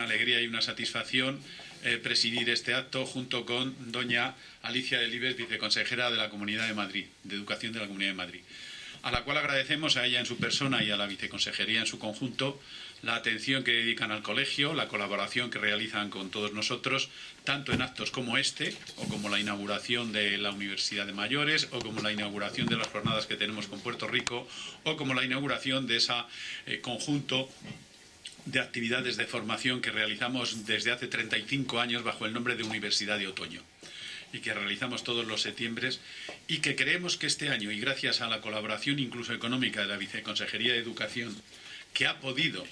Una alegría y una satisfacción presidir este acto junto con doña Alicia Delibes, viceconsejera de la Comunidad de Madrid, de Educación de la Comunidad de Madrid, a la cual agradecemos a ella en su persona y a la viceconsejería en su conjunto la atención que dedican al colegio, la colaboración que realizan con todos nosotros, tanto en actos como este, o como la inauguración de la Universidad de Mayores, o como la inauguración de las jornadas que tenemos con Puerto Rico, o como la inauguración de ese conjunto de actividades de formación que realizamos desde hace 35 años bajo el nombre de Universidad de Otoño y que realizamos todos los septiembres y que creemos que este año, y gracias a la colaboración incluso económica de la Viceconsejería de Educación, que ha podido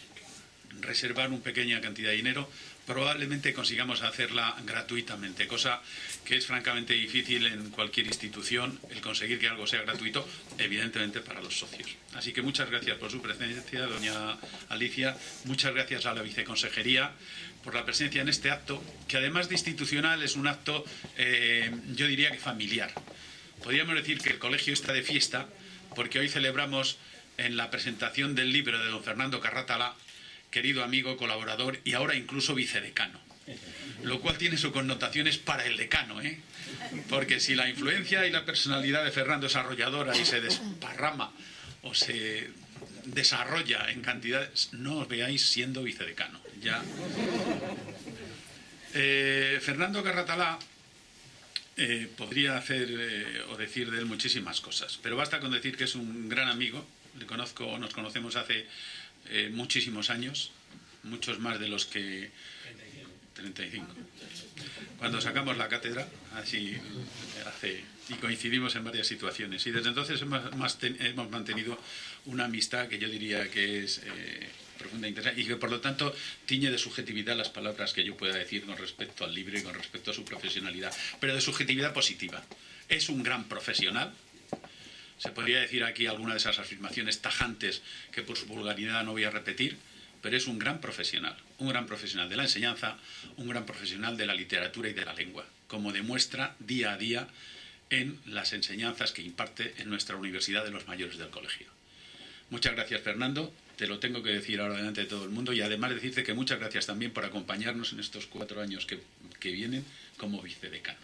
reservar una pequeña cantidad de dinero, probablemente consigamos hacerla gratuitamente, cosa que es francamente difícil en cualquier institución, el conseguir que algo sea gratuito, evidentemente para los socios. Así que muchas gracias por su presencia, doña Alicia, muchas gracias a la viceconsejería por la presencia en este acto, que además de institucional es un acto, yo diría que familiar. Podríamos decir que el colegio está de fiesta, porque hoy celebramos en la presentación del libro de don Fernando Carratalá, querido amigo, colaborador y ahora incluso vicedecano, lo cual tiene sus connotaciones para el decano, porque si la influencia y la personalidad de Fernando es arrolladora y se desparrama o se desarrolla en cantidades, no os veáis siendo vicedecano. Ya. Fernando Carratalá podría hacer o decir de él muchísimas cosas, pero basta con decir que es un gran amigo. Le conozco, nos conocemos hace muchísimos años, muchos más de los que 35. Cuando sacamos la cátedra, así hace, y coincidimos en varias situaciones. Y desde entonces hemos mantenido una amistad que yo diría que es profunda e interesante, y que por lo tanto tiñe de subjetividad las palabras que yo pueda decir con respecto al libro y con respecto a su profesionalidad, pero de subjetividad positiva. Es un gran profesional. Se podría decir aquí alguna de esas afirmaciones tajantes que por su vulgaridad no voy a repetir, pero es un gran profesional de la enseñanza, un gran profesional de la literatura y de la lengua, como demuestra día a día en las enseñanzas que imparte en nuestra Universidad de los Mayores del Colegio. Muchas gracias, Fernando, te lo tengo que decir ahora delante de todo el mundo, y además decirte que muchas gracias también por acompañarnos en estos 4 años que vienen como vicedecano.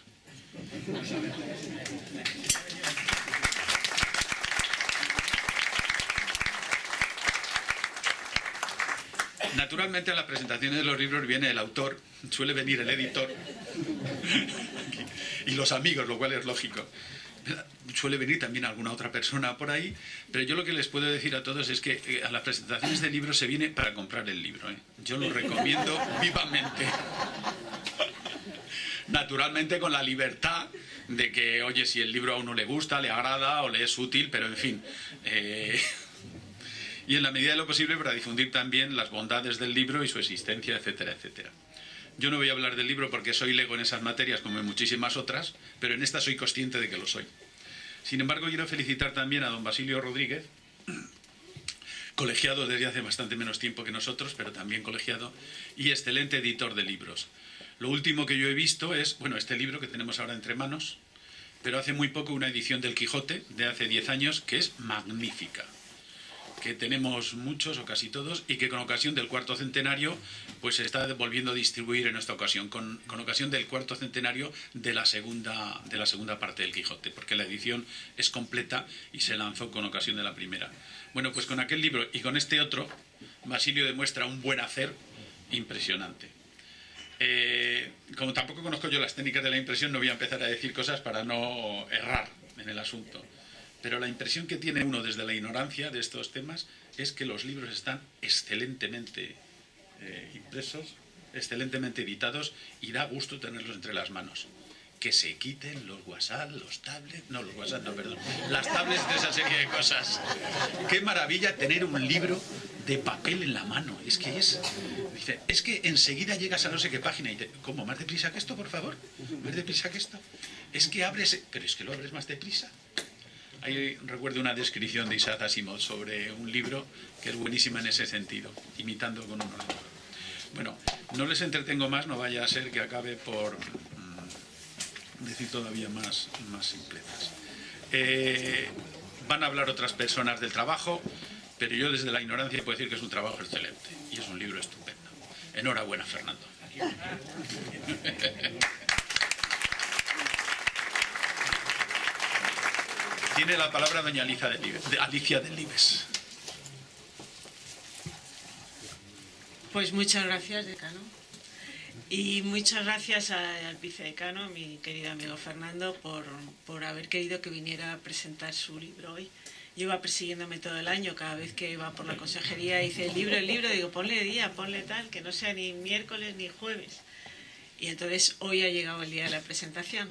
Naturalmente a las presentaciones de los libros viene el autor, suele venir el editor y los amigos, lo cual es lógico. Suele venir también alguna otra persona por ahí, pero yo lo que les puedo decir a todos es que a las presentaciones de libros se viene para comprar el libro. Yo lo recomiendo vivamente. Naturalmente con la libertad de que, oye, si el libro a uno le gusta, le agrada o le es útil, pero en fin... y en la medida de lo posible para difundir también las bondades del libro y su existencia, etcétera, etcétera. Yo no voy a hablar del libro porque soy lego en esas materias como en muchísimas otras, pero en esta soy consciente de que lo soy. Sin embargo, quiero felicitar también a don Basilio Rodríguez, colegiado desde hace bastante menos tiempo que nosotros, pero también colegiado, y excelente editor de libros. Lo último que yo he visto es, bueno, este libro que tenemos ahora entre manos, pero hace muy poco una edición del Quijote de hace 10 años que es magnífica, que tenemos muchos o casi todos, y que con ocasión del 4º centenario pues se está volviendo a distribuir en esta ocasión, con ocasión del 4º centenario de la segunda parte del Quijote, porque la edición es completa y se lanzó con ocasión de la primera. Bueno, pues con aquel libro y con este otro, Basilio demuestra un buen hacer impresionante. Como tampoco conozco yo las técnicas de la impresión, no voy a empezar a decir cosas para no errar en el asunto. Pero la impresión que tiene uno desde la ignorancia de estos temas es que los libros están excelentemente impresos, excelentemente editados, y da gusto tenerlos entre las manos. Que se quiten los WhatsApp, los tablets... No, los WhatsApp no, perdón. Las tablets de esa serie de cosas. Qué maravilla tener un libro de papel en la mano. Es que dice, es que enseguida llegas a no sé qué página y te... ¿Cómo? ¿Más deprisa que esto, por favor? ¿Más deprisa que esto? Es que abres... Pero es que lo abres más deprisa. Ahí recuerdo una descripción de Isaac Asimov sobre un libro que es buenísima en ese sentido, imitando con un ordenador. Bueno, no les entretengo más, no vaya a ser que acabe por decir todavía más simplezas. Van a hablar otras personas del trabajo, pero yo desde la ignorancia puedo decir que es un trabajo excelente y es un libro estupendo. Enhorabuena, Fernando. Tiene la palabra doña Alicia Delibes. Pues muchas gracias, decano. Y muchas gracias al vicedecano, mi querido amigo Fernando, por haber querido que viniera a presentar su libro hoy. Lleva persiguiéndome todo el año, cada vez que iba por la consejería dice el libro, digo ponle día, ponle tal, que no sea ni miércoles ni jueves. Y entonces hoy ha llegado el día de la presentación.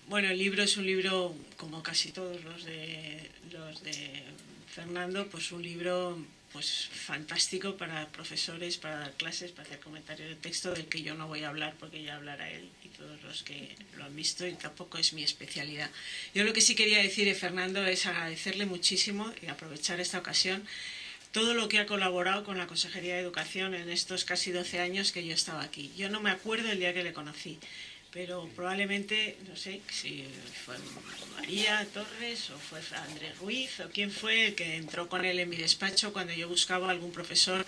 Bueno, el libro es un libro, como casi todos los de Fernando, pues un libro pues fantástico para profesores, para dar clases, para hacer comentarios de texto, del que yo no voy a hablar porque ya hablará él y todos los que lo han visto, y tampoco es mi especialidad. Yo lo que sí quería decir, Fernando, es agradecerle muchísimo y aprovechar esta ocasión todo lo que ha colaborado con la Consejería de Educación en estos casi 12 años que yo estaba aquí. Yo no me acuerdo el día que le conocí, pero probablemente, no sé, si fue María Torres o fue Andrés Ruiz o quién fue el que entró con él en mi despacho cuando yo buscaba algún profesor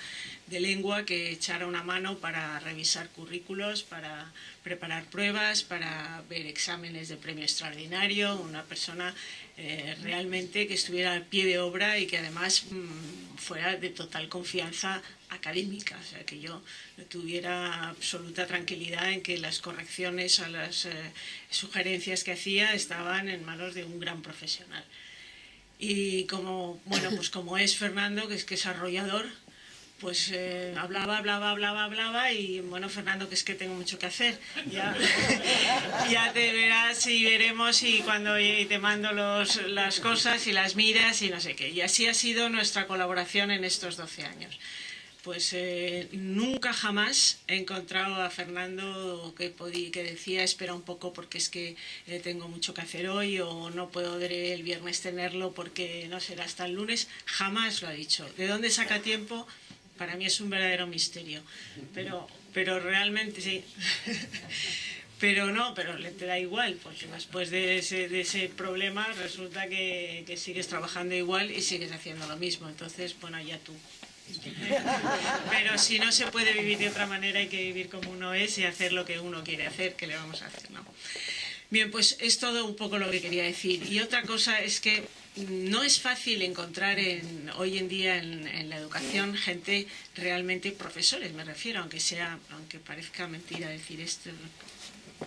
de lengua que echara una mano para revisar currículos, para preparar pruebas, para ver exámenes de premio extraordinario, una persona realmente que estuviera al pie de obra y que además fuera de total confianza académica, o sea, que yo tuviera absoluta tranquilidad en que las correcciones a las sugerencias que hacía estaban en manos de un gran profesional. Y como, bueno, pues como es Fernando, que es arrollador, pues hablaba y bueno, Fernando, que es que tengo mucho que hacer, ya te verás y veremos, y cuando te mando las cosas y las miras y no sé qué. Y así ha sido nuestra colaboración en estos 12 años. Pues nunca jamás he encontrado a Fernando que decía espera un poco porque es que tengo mucho que hacer hoy, o no podré el viernes tenerlo porque no será hasta el lunes. Jamás lo ha dicho. ¿De dónde saca tiempo? Para mí es un verdadero misterio, pero realmente sí. Pero te da igual, porque después de ese problema resulta que sigues trabajando igual y sigues haciendo lo mismo. Entonces, bueno, ya tú. Pero si no se puede vivir de otra manera, hay que vivir como uno es y hacer lo que uno quiere hacer, que le vamos a hacer, ¿no? Bien, pues es todo un poco lo que quería decir. Y otra cosa es que no es fácil encontrar hoy en día en la educación gente realmente, profesores me refiero, aunque parezca mentira decir esto,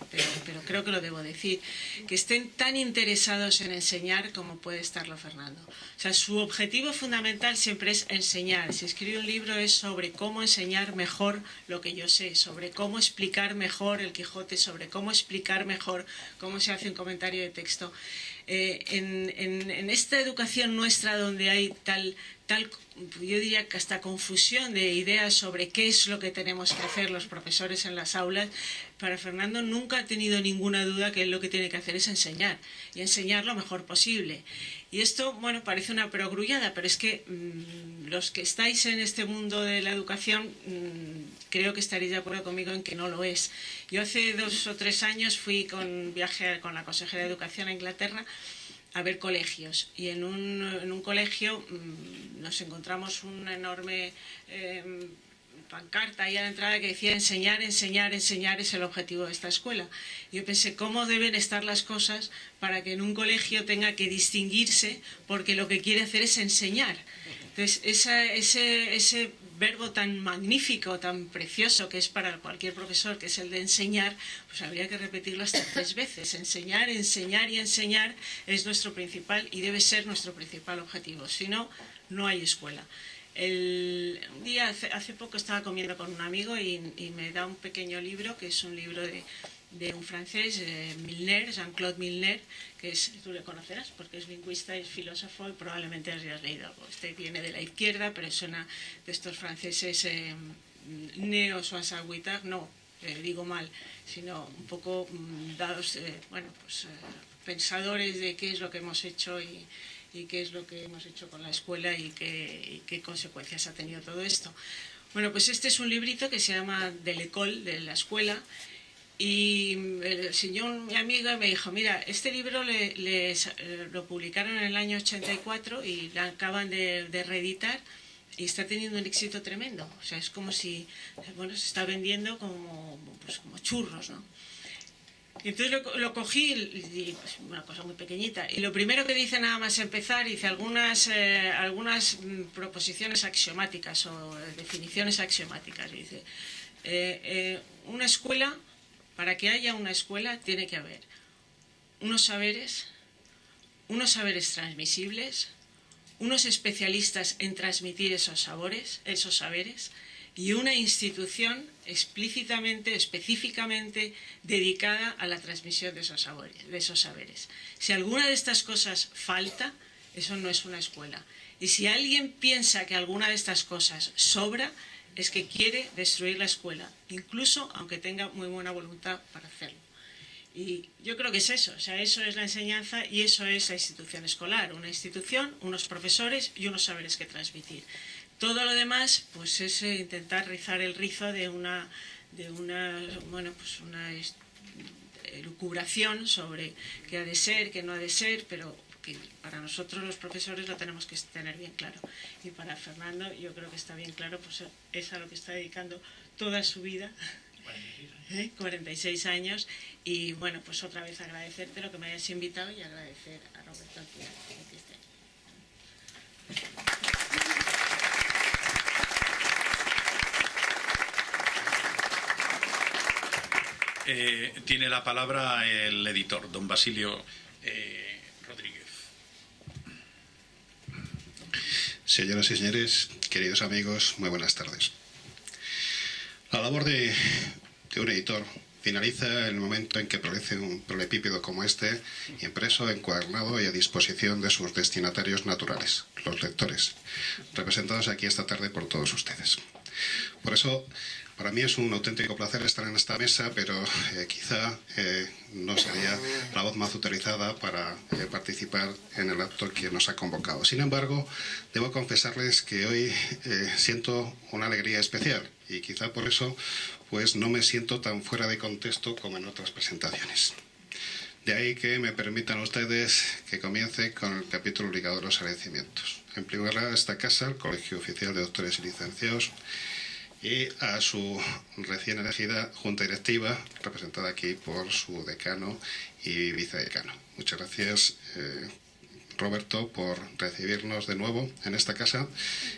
pero creo que lo debo decir, que estén tan interesados en enseñar como puede estarlo Fernando. O sea, su objetivo fundamental siempre es enseñar. Si escribe un libro es sobre cómo enseñar mejor lo que yo sé, sobre cómo explicar mejor el Quijote, sobre cómo explicar mejor cómo se hace un comentario de texto. En esta educación nuestra donde hay tal, yo diría que hasta confusión de ideas sobre qué es lo que tenemos que hacer los profesores en las aulas, para Fernando nunca ha tenido ninguna duda que él lo que tiene que hacer es enseñar, y enseñar lo mejor posible. Y esto, bueno, parece una perogrullada, pero es que los que estáis en este mundo de la educación creo que estaréis de acuerdo conmigo en que no lo es. Yo hace 2 o 3 años fui viaje con la consejera de Educación a Inglaterra a ver colegios, y en un colegio nos encontramos una enorme pancarta ahí a la entrada que decía enseñar, enseñar, enseñar es el objetivo de esta escuela. Y yo pensé, ¿cómo deben estar las cosas para que en un colegio tenga que distinguirse porque lo que quiere hacer es enseñar? Entonces, ese verbo tan magnífico, tan precioso que es para cualquier profesor, que es el de enseñar, pues habría que repetirlo hasta 3 veces. Enseñar, enseñar y enseñar es nuestro principal y debe ser nuestro principal objetivo. Si no, no hay escuela. Un día, hace poco, estaba comiendo con un amigo y me da un pequeño libro, que es un libro de un francés, Milner, Jean-Claude Milner, que tú le conocerás porque es lingüista, es filósofo y probablemente hayas leído algo. Este viene de la izquierda, pero es una de estos franceses neo-soissagüitas, no, digo mal, sino un poco dados, pensadores de qué es lo que hemos hecho y qué es lo que hemos hecho con la escuela y qué consecuencias ha tenido todo esto. Bueno, pues este es un librito que se llama de l'école, de la escuela, y el señor, mi amiga, me dijo, mira, este libro lo publicaron en el año 84 y lo acaban de reeditar. y está teniendo un éxito tremendo. O sea, es como si, bueno, se está vendiendo como, pues, como churros, ¿no? Y entonces lo cogí, y, pues, una cosa muy pequeñita, y lo primero que dice nada más empezar, dice algunas proposiciones axiomáticas o definiciones axiomáticas. Dice, una escuela, para que haya una escuela tiene que haber unos saberes transmisibles, unos especialistas en transmitir esos saberes, y una institución específicamente dedicada a la transmisión de esos saberes. Si alguna de estas cosas falta, eso no es una escuela. Y si alguien piensa que alguna de estas cosas sobra, es que quiere destruir la escuela, incluso aunque tenga muy buena voluntad para hacerlo. Y yo creo que es eso, o sea, eso es la enseñanza y eso es la institución escolar, una institución, unos profesores y unos saberes que transmitir. Todo lo demás, pues es intentar rizar el rizo de una elucubración sobre qué ha de ser, qué no ha de ser, pero que para nosotros los profesores lo tenemos que tener bien claro. Y para Fernando yo creo que está bien claro, pues es a lo que está dedicando toda su vida, 46 años, y bueno, pues otra vez agradecerte lo que me hayas invitado y agradecer a Roberto aquí esté. Tiene la palabra el editor, don Basilio Rodríguez. Señoras y señores, queridos amigos, muy buenas tardes. La labor de un editor finaliza en el momento en que produce un prolepípedo como este, impreso, encuadernado y a disposición de sus destinatarios naturales, los lectores, representados aquí esta tarde por todos ustedes. Por eso, para mí es un auténtico placer estar en esta mesa, pero quizá no sería la voz más autorizada para participar en el acto que nos ha convocado. Sin embargo, debo confesarles que hoy siento una alegría especial y quizá por eso pues no me siento tan fuera de contexto como en otras presentaciones. De ahí que me permitan ustedes que comience con el capítulo ligado a los agradecimientos. En primer lugar, a esta casa, el Colegio Oficial de Doctores y Licenciados, y a su recién elegida junta directiva, representada aquí por su decano y vicedecano. Muchas gracias, Roberto, por recibirnos de nuevo en esta casa,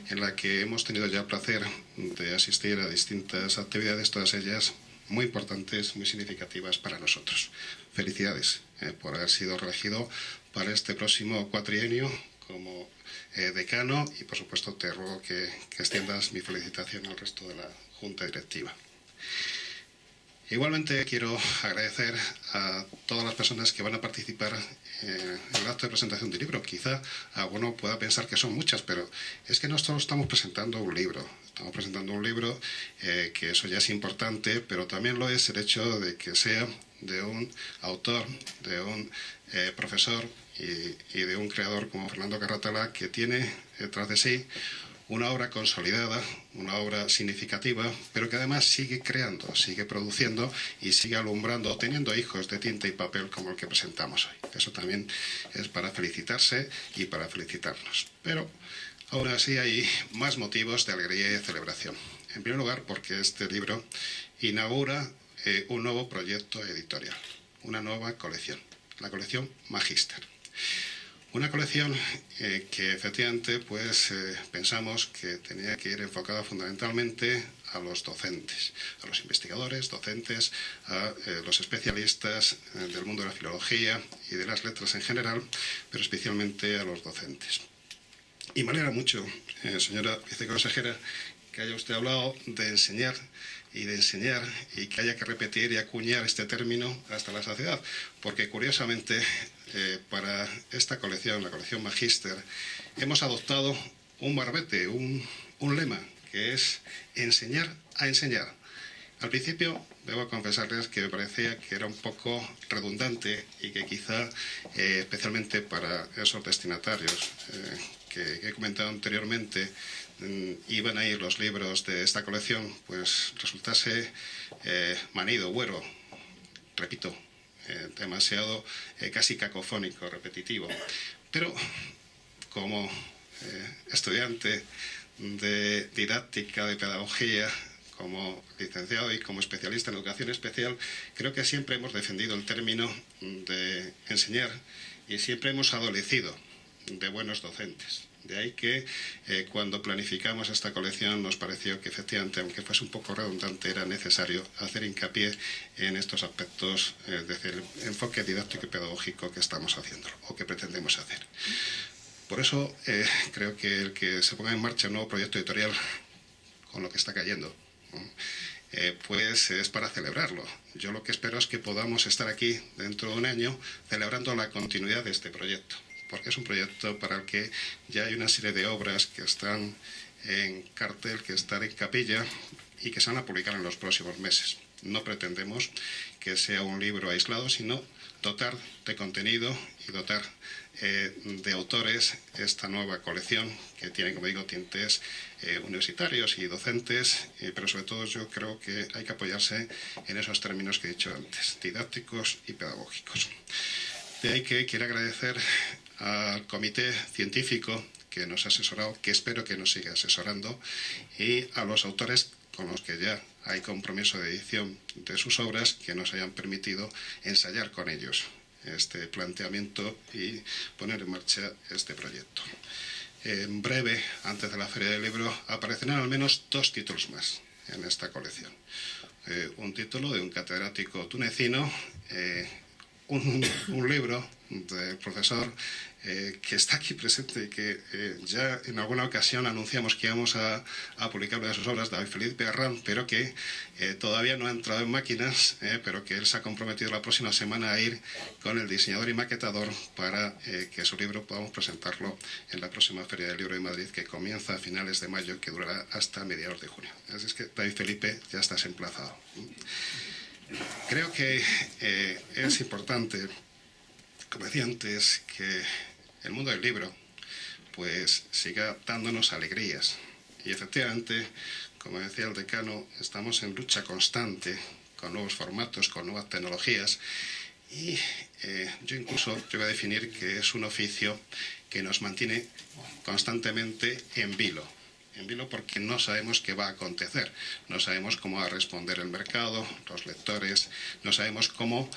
en la que hemos tenido ya el placer de asistir a distintas actividades, todas ellas muy importantes, muy significativas para nosotros. Felicidades por haber sido reelegido para este próximo cuatrienio como decano, y por supuesto te ruego que extiendas mi felicitación al resto de la junta directiva. Igualmente quiero agradecer a todas las personas que van a participar en el acto de presentación del libro. Quizá alguno pueda pensar que son muchas, pero es que nosotros estamos presentando un libro. Estamos presentando un libro que eso ya es importante, pero también lo es el hecho de que sea de un autor, de un profesor y de un creador como Fernando Carratala, que tiene detrás de sí una obra consolidada, una obra significativa, pero que además sigue creando, sigue produciendo y sigue alumbrando, teniendo hijos de tinta y papel como el que presentamos hoy. Eso también es para felicitarse y para felicitarnos. Pero aún así hay más motivos de alegría y de celebración. En primer lugar, porque este libro inaugura un nuevo proyecto editorial, una nueva colección, la colección Magister. Una colección que efectivamente pues, pensamos que tenía que ir enfocada fundamentalmente a los docentes, a los investigadores, docentes, a los especialistas del mundo de la filología y de las letras en general, pero especialmente a los docentes. Y me alegra mucho, señora viceconsejera, que haya usted hablado de enseñar y que haya que repetir y acuñar este término hasta la saciedad, porque curiosamente para esta colección, la colección Magister, hemos adoptado un barbete, un lema, que es enseñar a enseñar. Al principio, debo confesarles que me parecía que era un poco redundante y que quizá, especialmente para esos destinatarios que he comentado anteriormente, iban a ir los libros de esta colección, pues resultase manido, güero, repito, demasiado casi cacofónico, repetitivo. Pero como estudiante de didáctica, de pedagogía, como licenciado y como especialista en educación especial, creo que siempre hemos defendido el término de enseñar y siempre hemos adolecido de buenos docentes. De ahí que cuando planificamos esta colección nos pareció que efectivamente, aunque fuese un poco redundante, era necesario hacer hincapié en estos aspectos del enfoque didáctico y pedagógico que estamos haciendo o que pretendemos hacer. Por eso creo que el que se ponga en marcha un nuevo proyecto editorial con lo que está cayendo, pues es para celebrarlo. Yo lo que espero es que podamos estar aquí dentro de un año celebrando la continuidad de este proyecto, porque es un proyecto para el que ya hay una serie de obras que están en cartel, que están en capilla y que se van a publicar en los próximos meses. No pretendemos que sea un libro aislado, sino dotar de contenido y dotar de autores esta nueva colección que tiene, como digo, tintes universitarios y docentes, pero sobre todo yo creo que hay que apoyarse en esos términos que he dicho antes, didácticos y pedagógicos. De ahí que quiero agradecer al comité científico que nos ha asesorado, que espero que nos siga asesorando, y a los autores con los que ya hay compromiso de edición de sus obras, que nos hayan permitido ensayar con ellos este planteamiento y poner en marcha este proyecto. En breve, antes de la Feria del Libro, aparecerán al menos 2 títulos más en esta colección. Un título de un catedrático tunecino, un libro del profesor que está aquí presente y que ya en alguna ocasión anunciamos que íbamos a publicar una de sus obras, David Felipe Arran, pero que todavía no ha entrado en máquinas, pero que él se ha comprometido la próxima semana a ir con el diseñador y maquetador para que su libro podamos presentarlo en la próxima Feria del Libro de Madrid, que comienza a finales de mayo, que durará hasta mediados de junio. Así es que, David Felipe, ya estás emplazado. Creo que es importante, como decía antes, que el mundo del libro pues siga dándonos alegrías. Y efectivamente, como decía el decano, estamos en lucha constante con nuevos formatos, con nuevas tecnologías. Y yo incluso te voy a definir que es un oficio que nos mantiene constantemente en vilo. En vilo porque no sabemos qué va a acontecer, no sabemos cómo va a responder el mercado, los lectores, no sabemos cómo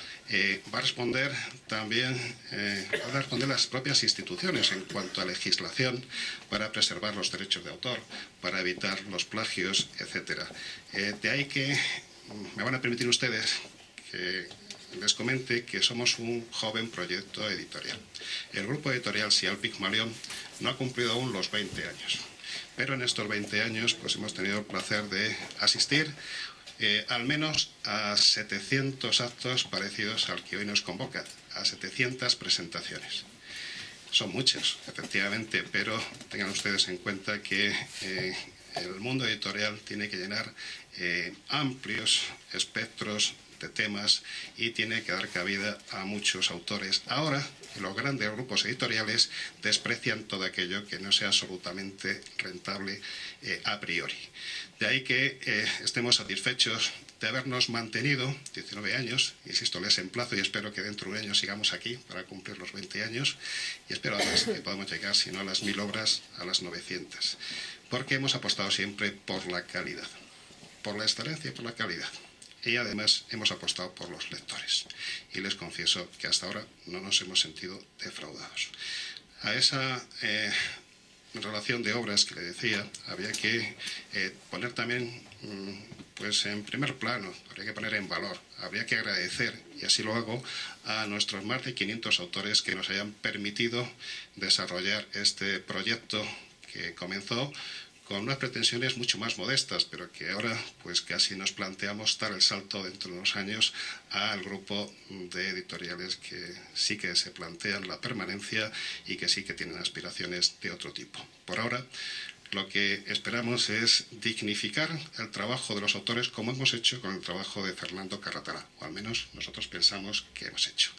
va a responder también, van a responder las propias instituciones en cuanto a legislación para preservar los derechos de autor, para evitar los plagios, etc. De ahí que me van a permitir ustedes que les comente que somos un joven proyecto editorial. El grupo editorial Sial Pigmalión no ha cumplido aún los 20 años. Pero en estos 20 años pues hemos tenido el placer de asistir al menos a 700 actos parecidos al que hoy nos convoca, a 700 presentaciones. Son muchos, efectivamente, pero tengan ustedes en cuenta que el mundo editorial tiene que llenar amplios espectros de temas y tiene que dar cabida a muchos autores. Ahora, los grandes grupos editoriales desprecian todo aquello que no sea absolutamente rentable a priori. De ahí que estemos satisfechos de habernos mantenido 19 años, insisto, les emplazo y espero que dentro de un año sigamos aquí para cumplir los 20 años y espero además que podamos llegar, si no a las 1000 obras, a las 900, porque hemos apostado siempre por la calidad, por la excelencia y por la calidad. Y además hemos apostado por los lectores. Y les confieso que hasta ahora no nos hemos sentido defraudados. A esa relación de obras que le decía, había que poner también pues en primer plano, habría que poner en valor, habría que agradecer, y así lo hago, a nuestros más de 500 autores que nos hayan permitido desarrollar este proyecto que comenzó con unas pretensiones mucho más modestas, pero que ahora pues casi nos planteamos dar el salto dentro de unos años al grupo de editoriales que sí que se plantean la permanencia y que sí que tienen aspiraciones de otro tipo. Por ahora, lo que esperamos es dignificar el trabajo de los autores como hemos hecho con el trabajo de Fernando Carratalá, o al menos nosotros pensamos que hemos hecho.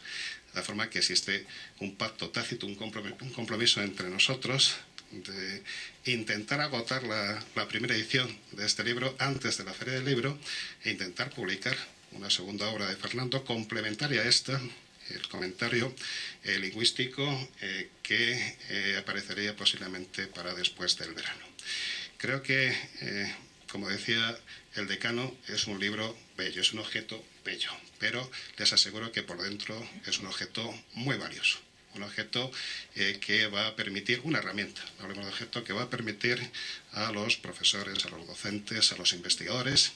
De la forma que existe un pacto tácito, un compromiso entre nosotros de intentar agotar la primera edición de este libro antes de la Feria del Libro e intentar publicar una segunda obra de Fernando complementaria a esta, el comentario lingüístico que aparecería posiblemente para después del verano. Creo que, como decía el decano, es un libro bello, es un objeto bello, pero les aseguro que por dentro es un objeto muy valioso. Un objeto que va a permitir, una herramienta, hablemos de objeto, que va a permitir a los profesores, a los docentes, a los investigadores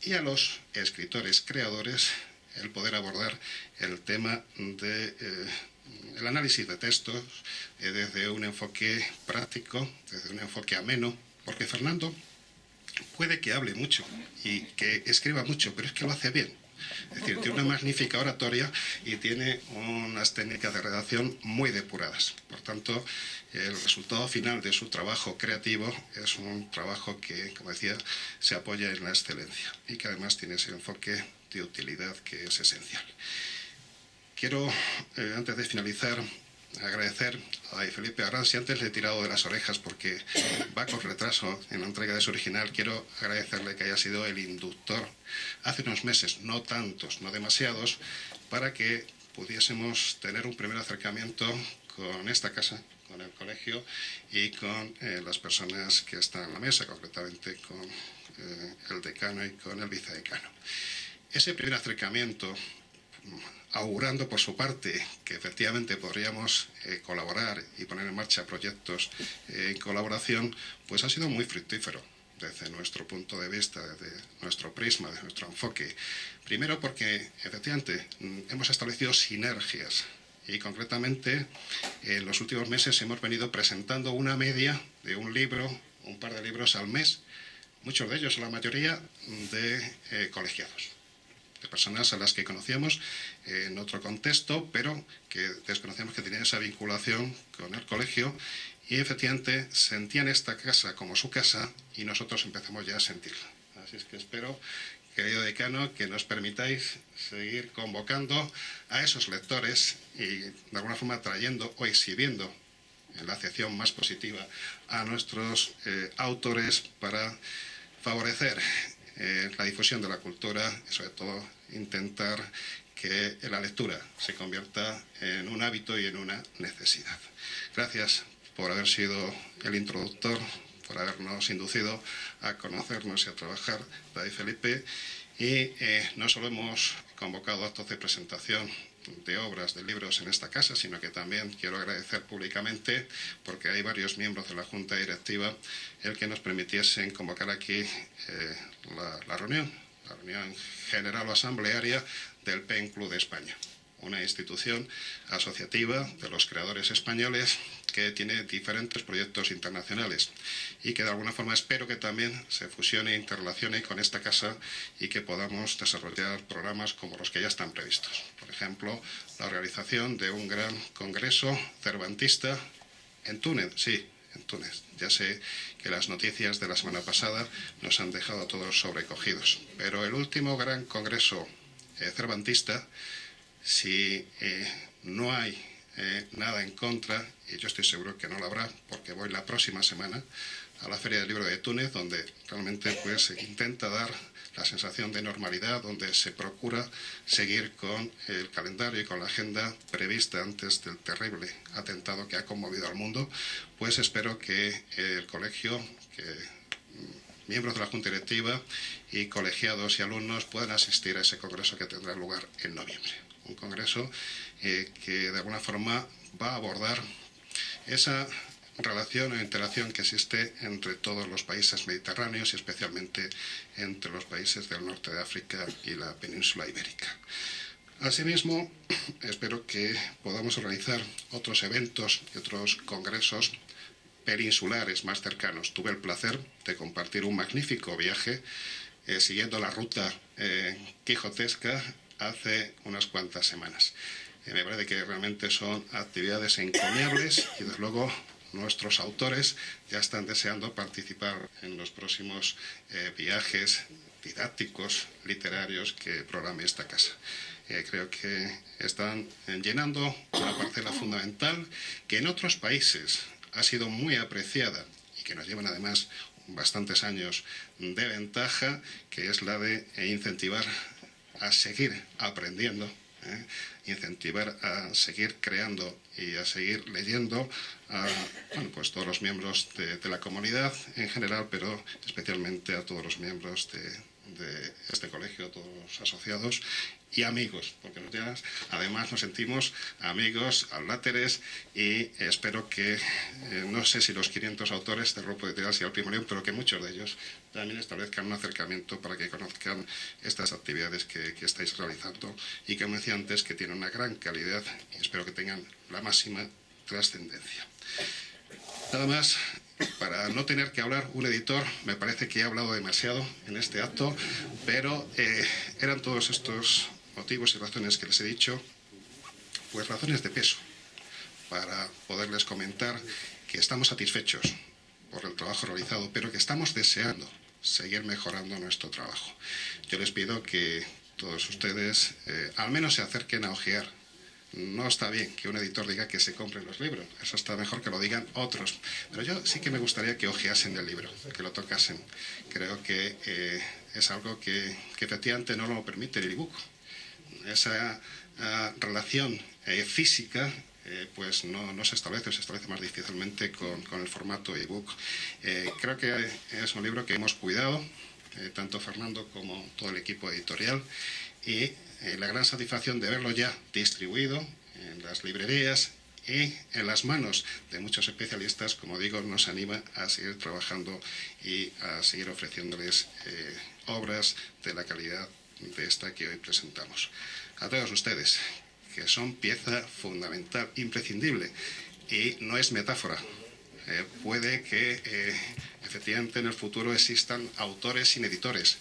y a los escritores, creadores, el poder abordar el tema de el análisis de textos desde un enfoque práctico, desde un enfoque ameno, porque Fernando puede que hable mucho y que escriba mucho, pero es que lo hace bien. Es decir, tiene una magnífica oratoria y tiene unas técnicas de redacción muy depuradas. Por tanto, el resultado final de su trabajo creativo es un trabajo que, como decía, se apoya en la excelencia y que además tiene ese enfoque de utilidad que es esencial. Quiero, antes de finalizar, agradecer a Felipe Arranz, si antes le he tirado de las orejas porque va con retraso en la entrega de su original, quiero agradecerle que haya sido el inductor hace unos meses, no tantos, no demasiados, para que pudiésemos tener un primer acercamiento con esta casa, con el colegio y con las personas que están en la mesa, concretamente con el decano y con el vicedecano. Ese primer acercamiento, augurando por su parte que efectivamente podríamos colaborar y poner en marcha proyectos en colaboración, pues ha sido muy fructífero desde nuestro punto de vista, desde nuestro prisma, desde nuestro enfoque. Primero porque efectivamente hemos establecido sinergias y concretamente en los últimos meses hemos venido presentando una media de un libro, un par de libros al mes, muchos de ellos, la mayoría de colegiados, de personas a las que conocíamos en otro contexto, pero que desconocíamos que tenían esa vinculación con el colegio y efectivamente sentían esta casa como su casa y nosotros empezamos ya a sentirla. Así es que espero, querido decano, que nos permitáis seguir convocando a esos lectores y de alguna forma trayendo o exhibiendo en la acepción más positiva a nuestros autores para favorecer la difusión de la cultura y sobre todo intentar que la lectura se convierta en un hábito y en una necesidad. Gracias por haber sido el introductor, por habernos inducido a conocernos y a trabajar, David Felipe. Y no solo hemos convocado actos de presentación de obras, de libros en esta casa, sino que también quiero agradecer públicamente, porque hay varios miembros de la Junta Directiva, el que nos permitiesen convocar aquí la reunión general o asamblearia del PEN Club de España, una institución asociativa de los creadores españoles que tiene diferentes proyectos internacionales y que de alguna forma espero que también se fusione e interrelacione con esta casa y que podamos desarrollar programas como los que ya están previstos. Por ejemplo, la realización de un gran congreso cervantista en Túnez, sí, en Túnez. Ya sé que las noticias de la semana pasada nos han dejado a todos sobrecogidos, pero el último gran congreso cervantista, si no hay nada en contra, y yo estoy seguro que no lo habrá, porque voy la próxima semana a la Feria del Libro de Túnez, donde realmente pues, se intenta dar la sensación de normalidad, donde se procura seguir con el calendario y con la agenda prevista antes del terrible atentado que ha conmovido al mundo, pues espero que el colegio, que miembros de la Junta Directiva y colegiados y alumnos puedan asistir a ese congreso que tendrá lugar en noviembre. Un congreso que de alguna forma va a abordar esa relación o interacción que existe entre todos los países mediterráneos y especialmente entre los países del norte de África y la península ibérica. Asimismo, espero que podamos organizar otros eventos y otros congresos peninsulares más cercanos. Tuve el placer de compartir un magnífico viaje siguiendo la ruta quijotesca hace unas cuantas semanas. Me parece que realmente son actividades encomiables y desde luego nuestros autores ya están deseando participar en los próximos viajes didácticos, literarios que programe esta casa. Creo que están llenando una parcela fundamental que en otros países ha sido muy apreciada y que nos llevan además bastantes años de ventaja, que es la de incentivar a seguir aprendiendo, incentivar a seguir creando y a seguir leyendo a pues todos los miembros de la comunidad en general, pero especialmente a todos los miembros de este colegio, todos los asociados y amigos, porque además nos sentimos amigos, adláteres, y espero que, no sé si los 500 autores del grupo editorial sea el primero, pero que muchos de ellos también establezcan un acercamiento para que conozcan estas actividades que estáis realizando y que, como decía antes, que tienen una gran calidad y espero que tengan la máxima trascendencia. Nada más. Para no tener que hablar un editor, me parece que he hablado demasiado en este acto, pero eran todos estos motivos y razones que les he dicho, pues razones de peso, para poderles comentar que estamos satisfechos por el trabajo realizado, pero que estamos deseando seguir mejorando nuestro trabajo. Yo les pido que todos ustedes al menos se acerquen a ojear. No está bien que un editor diga que se compren los libros, eso está mejor que lo digan otros. Pero yo sí que me gustaría que ojeasen el libro, que lo tocasen. Creo que es algo que efectivamente no lo permite el ebook. Esa relación física pues no se establece, o se establece más difícilmente con el formato ebook. Creo que es un libro que hemos cuidado, tanto Fernando como todo el equipo editorial, y la gran satisfacción de verlo ya distribuido en las librerías y en las manos de muchos especialistas, como digo, nos anima a seguir trabajando y a seguir ofreciéndoles obras de la calidad de esta que hoy presentamos. A todos ustedes, que son pieza fundamental, imprescindible, y no es metáfora. Puede que efectivamente en el futuro existan autores sin editores.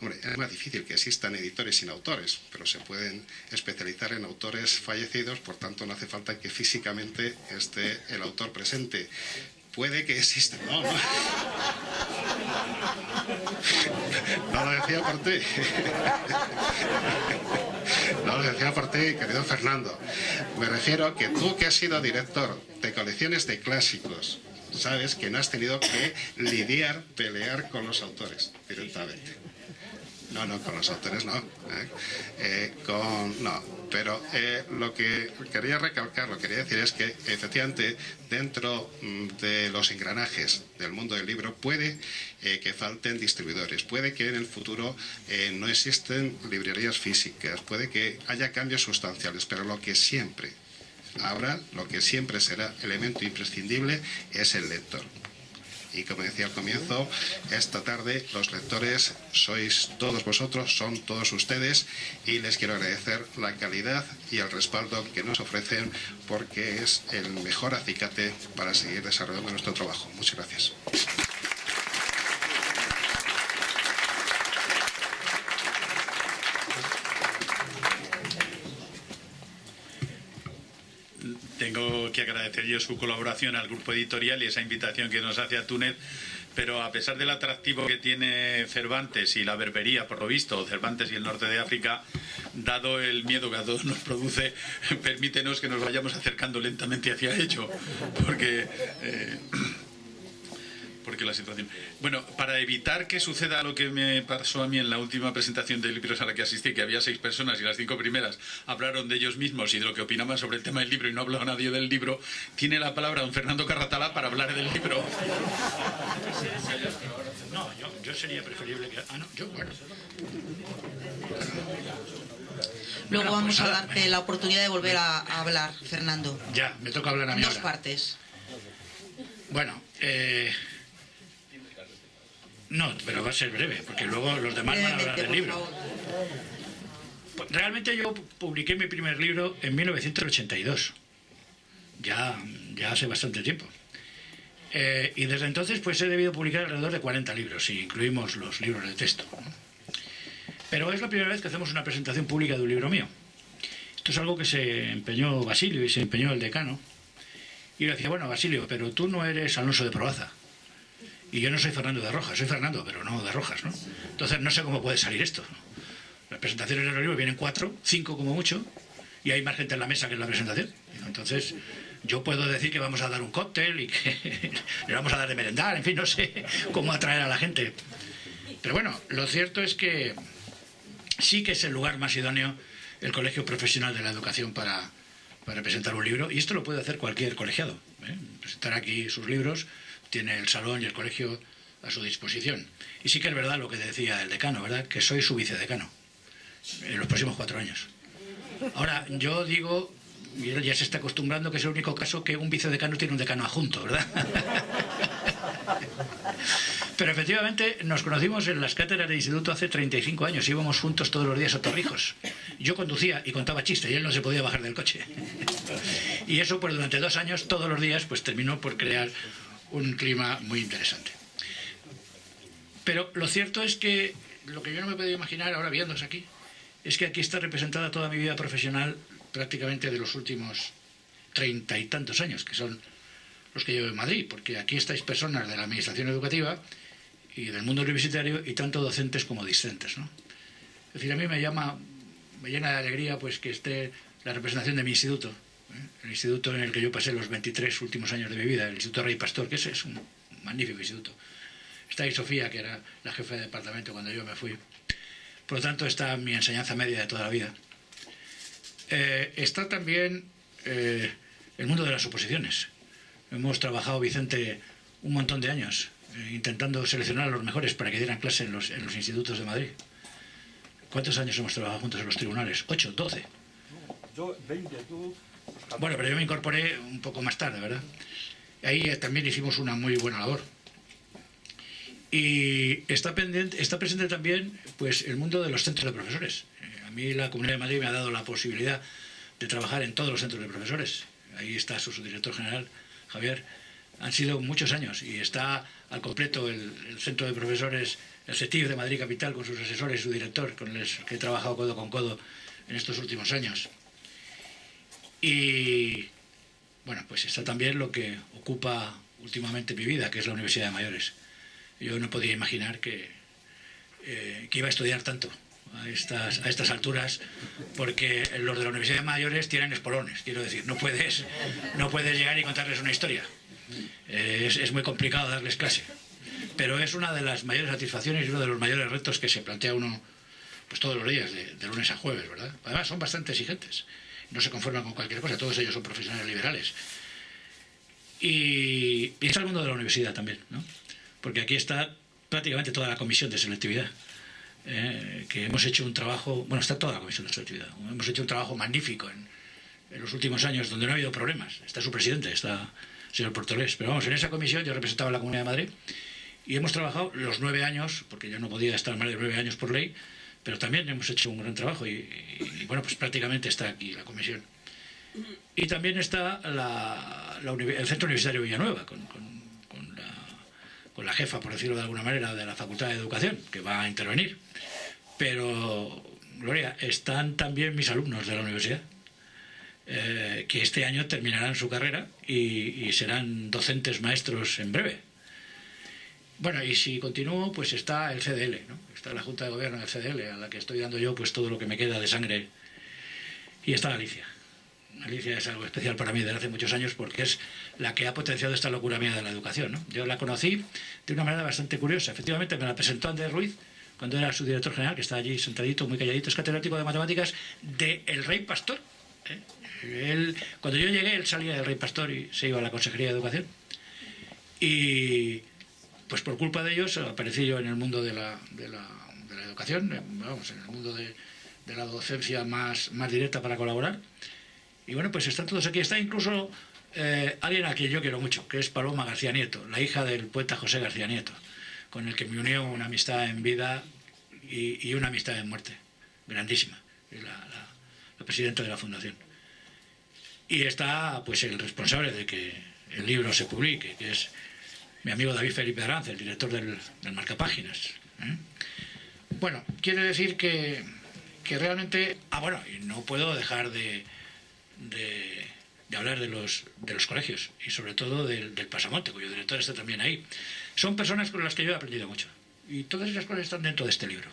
Hombre, es más difícil que existan editores sin autores, pero se pueden especializar en autores fallecidos, por tanto no hace falta que físicamente esté el autor presente. Puede que exista... No lo decía por ti. No lo decía por ti, querido Fernando. Me refiero a que tú, que has sido director de colecciones de clásicos, sabes que no has tenido que pelear con los autores directamente. No, con los autores no. Pero lo que quería recalcar, lo que quería decir es que efectivamente dentro de los engranajes del mundo del libro puede que falten distribuidores, puede que en el futuro no existen librerías físicas, puede que haya cambios sustanciales, pero lo que siempre habrá, lo que siempre será elemento imprescindible es el lector. Y como decía al comienzo, esta tarde los lectores sois todos vosotros, son todos ustedes, y les quiero agradecer la calidad y el respaldo que nos ofrecen, porque es el mejor acicate para seguir desarrollando nuestro trabajo. Muchas gracias. Tengo que agradecer yo su colaboración al grupo editorial y esa invitación que nos hace a Túnez, pero a pesar del atractivo que tiene Cervantes y la Berbería, por lo visto, Cervantes y el norte de África, dado el miedo que a todos nos produce, permítenos que nos vayamos acercando lentamente hacia ello, porque la situación... Bueno, para evitar que suceda lo que me pasó a mí en la última presentación de libros a la que asistí, que había 6 personas y las 5 primeras hablaron de ellos mismos y de lo que opinaban sobre el tema del libro y no hablaba nadie del libro, tiene la palabra don Fernando Carratalá para hablar del libro. No, yo sería preferible que... bueno. Luego vamos a darte la oportunidad de volver a hablar, Fernando. Ya, me toca hablar a mí en dos ahora. partes. Bueno, no, pero va a ser breve, porque luego los demás van a hablar del libro. Realmente yo publiqué mi primer libro en 1982. Ya hace bastante tiempo. Y desde entonces pues he debido publicar alrededor de 40 libros, si incluimos los libros de texto. Pero es la primera vez que hacemos una presentación pública de un libro mío. Esto es algo que se empeñó Basilio y se empeñó el decano. Y le decía, bueno, Basilio, pero tú no eres Alonso de Proaza. Y yo no soy Fernando de Rojas, soy Fernando, pero no de Rojas, ¿no? Entonces no sé cómo puede salir esto, ¿no? Las presentaciones de los libros vienen 4, 5 como mucho, y hay más gente en la mesa que en la presentación. Entonces yo puedo decir que vamos a dar un cóctel y que le vamos a dar de merendar, en fin, no sé cómo atraer a la gente. Pero bueno, lo cierto es que sí que es el lugar más idóneo el Colegio Profesional de la Educación para presentar un libro, y esto lo puede hacer cualquier colegiado, ¿eh? Presentar aquí sus libros, tiene el salón y el colegio a su disposición. Y sí que es verdad lo que decía el decano, ¿verdad?, que soy su vicedecano en los próximos 4 años. Ahora, yo digo, y él ya se está acostumbrando, que es el único caso que un vicedecano tiene un decano adjunto, ¿verdad? Pero efectivamente nos conocimos en las cátedras de instituto hace 35 años. Íbamos juntos todos los días a Torrijos. Yo conducía y contaba chistes y él no se podía bajar del coche. Y eso pues durante 2 años, todos los días, pues terminó por crear un clima muy interesante. Pero lo cierto es que lo que yo no me podía imaginar ahora viéndose aquí es que aquí está representada toda mi vida profesional, prácticamente de los últimos 30 y tantos años, que son los que llevo en Madrid, porque aquí estáis personas de la administración educativa y del mundo universitario, y tanto docentes como discentes, ¿no? Es decir, a mí me llena de alegría pues que esté la representación de mi instituto, ¿eh? El instituto en el que yo pasé los 23 últimos años de mi vida, el Instituto Rey Pastor, que ese es un magnífico instituto. Está ahí Sofía, que era la jefa de departamento cuando yo me fui. Por lo tanto, está mi enseñanza media de toda la vida. Está también el mundo de las oposiciones. Hemos trabajado, Vicente, un montón de años intentando seleccionar a los mejores para que dieran clase en los institutos de Madrid. ¿Cuántos años hemos trabajado juntos en los tribunales? ¿8, 12? Yo 20, tú... Bueno, pero yo me incorporé un poco más tarde, ¿verdad? Ahí también hicimos una muy buena labor. Y está presente también pues, el mundo de los centros de profesores. A mí la Comunidad de Madrid me ha dado la posibilidad de trabajar en todos los centros de profesores. Ahí está su subdirector general, Javier. Han sido muchos años y está al completo el centro de profesores, el CETIF de Madrid Capital, con sus asesores y su director, con los que he trabajado codo con codo en estos últimos años. Y bueno, pues está también lo que ocupa últimamente mi vida, que es la Universidad de Mayores. Yo no podía imaginar que iba a estudiar tanto a estas alturas, porque los de la Universidad de Mayores tienen espolones, quiero decir, no puedes llegar y contarles una historia. Es muy complicado darles clase, pero es una de las mayores satisfacciones y uno de los mayores retos que se plantea uno pues todos los días, de lunes a jueves, ¿verdad? Además son bastante exigentes, no se conforman con cualquier cosa, todos ellos son profesionales liberales. Y está el mundo de la universidad también, ¿no? Porque aquí está prácticamente toda la comisión de selectividad, que hemos hecho un trabajo, bueno, está toda la comisión de selectividad, hemos hecho un trabajo magnífico en los últimos años, donde no ha habido problemas. Está su presidente, está el señor Portolés, pero vamos, en esa comisión yo representaba a la Comunidad de Madrid y hemos trabajado los 9 años, porque yo no podía estar más de 9 años por ley, pero también hemos hecho un gran trabajo y bueno, pues prácticamente está aquí la comisión. Y también está el Centro Universitario Villanueva, con la jefa, por decirlo de alguna manera, de la Facultad de Educación, que va a intervenir. Pero, Gloria, están también mis alumnos de la universidad, que este año terminarán su carrera y serán docentes maestros en breve. Bueno, y si continúo, pues está el CDL, ¿no? Está la Junta de Gobierno del CDL, a la que estoy dando yo pues todo lo que me queda de sangre. Y está Alicia. Alicia es algo especial para mí desde hace muchos años porque es la que ha potenciado esta locura mía de la educación, ¿no? Yo la conocí de una manera bastante curiosa. Efectivamente, me la presentó Andrés Ruiz cuando era su director general, que está allí sentadito, muy calladito, es catedrático de matemáticas del Rey Pastor. Cuando yo llegué, él salía del Rey Pastor y se iba a la Consejería de Educación. Y pues por culpa de ellos aparecí yo en el mundo de la educación, vamos, en el mundo de la docencia más directa para colaborar. Y bueno, pues están todos aquí. Está incluso alguien a quien yo quiero mucho, que es Paloma García Nieto, la hija del poeta José García Nieto, con el que me unió una amistad en vida y una amistad en muerte, grandísima, la presidenta de la fundación. Y está pues el responsable de que el libro se publique, que es mi amigo David Felipe Aranz, el director del Marcapáginas. Bueno, quiere decir que realmente... bueno, y no puedo dejar de hablar de los colegios y sobre todo del Pasamonte, cuyo director está también ahí. Son personas con las que yo he aprendido mucho y todas esas cosas están dentro de este libro.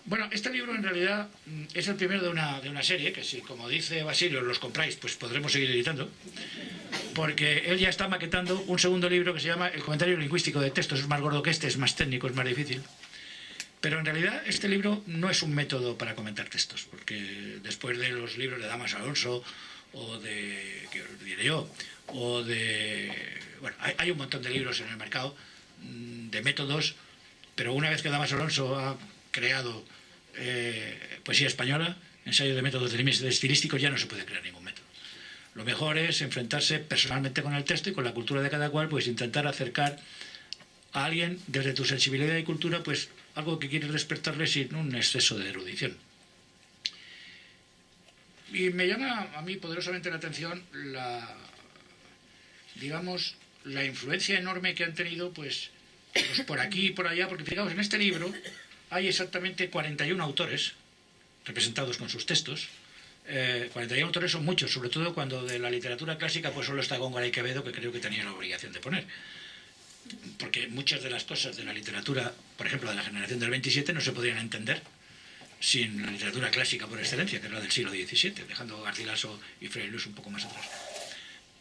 Bueno, este libro en realidad es el primero de una serie que, si como dice Basilio los compráis, pues podremos seguir editando, porque él ya está maquetando un segundo libro que se llama El comentario lingüístico de textos. Es más gordo que este, es más técnico, es más difícil, Pero en realidad este libro no es un método para comentar textos, porque después de los libros de Damas Alonso o de, ¿qué os diré yo? O de... Bueno, hay un montón de libros en el mercado de métodos, pero una vez que Damas Alonso ha creado poesía española, ensayo de métodos de límites estilísticos, ya no se puede crear ningún método. Lo mejor es enfrentarse personalmente con el texto y con la cultura de cada cual, pues intentar acercar a alguien desde tu sensibilidad y cultura, pues algo que quieres despertarle sin un exceso de erudición. Y me llama a mí poderosamente la atención digamos, la influencia enorme que han tenido pues por aquí y por allá, porque fijaos, en este libro hay exactamente 41 autores representados con sus textos. 41 autores son muchos, sobre todo cuando de la literatura clásica pues solo está Góngora y Quevedo, que creo que tenía la obligación de poner. Porque muchas de las cosas de la literatura, por ejemplo, de la generación del 27, no se podrían entender sin la literatura clásica por excelencia, que es la del siglo XVII, dejando Garcilaso y Fray Luis un poco más atrás.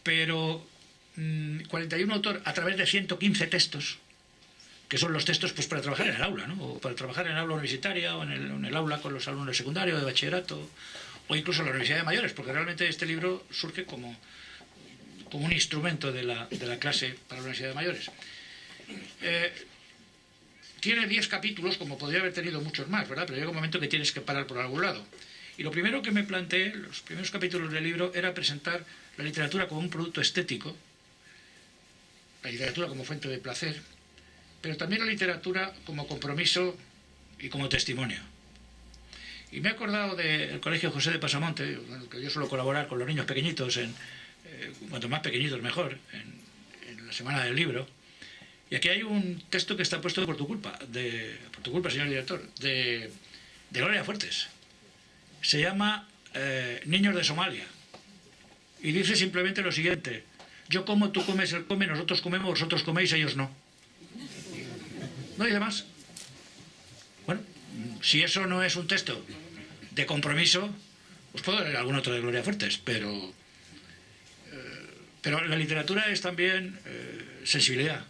Pero 41 autores a través de 115 textos, que son los textos pues para trabajar en el aula, ¿no? O para trabajar en el aula universitaria o en el aula con los alumnos de secundario, de bachillerato, o incluso en la Universidad de Mayores, porque realmente este libro surge como un instrumento de la clase para la Universidad de Mayores. Tiene 10 capítulos, como podría haber tenido muchos más, ¿verdad? Pero llega un momento que tienes que parar por algún lado. Y lo primero que me planteé, los primeros capítulos del libro, era presentar la literatura como un producto estético, la literatura como fuente de placer, pero también la literatura como compromiso y como testimonio. Y me he acordado del Colegio José de Pasamonte, que yo suelo colaborar con los niños pequeñitos, cuanto más pequeñitos mejor, en la Semana del Libro. Y aquí hay un texto que está puesto por tu culpa, señor director, de Gloria Fuertes. Se llama Niños de Somalia. Y dice simplemente lo siguiente: yo como, tú comes, él come, nosotros comemos, vosotros coméis, ellos no. No dice más. Bueno, si eso no es un texto de compromiso, pues puedo leer algún otro de Gloria Fuertes, pero la literatura es también sensibilidad.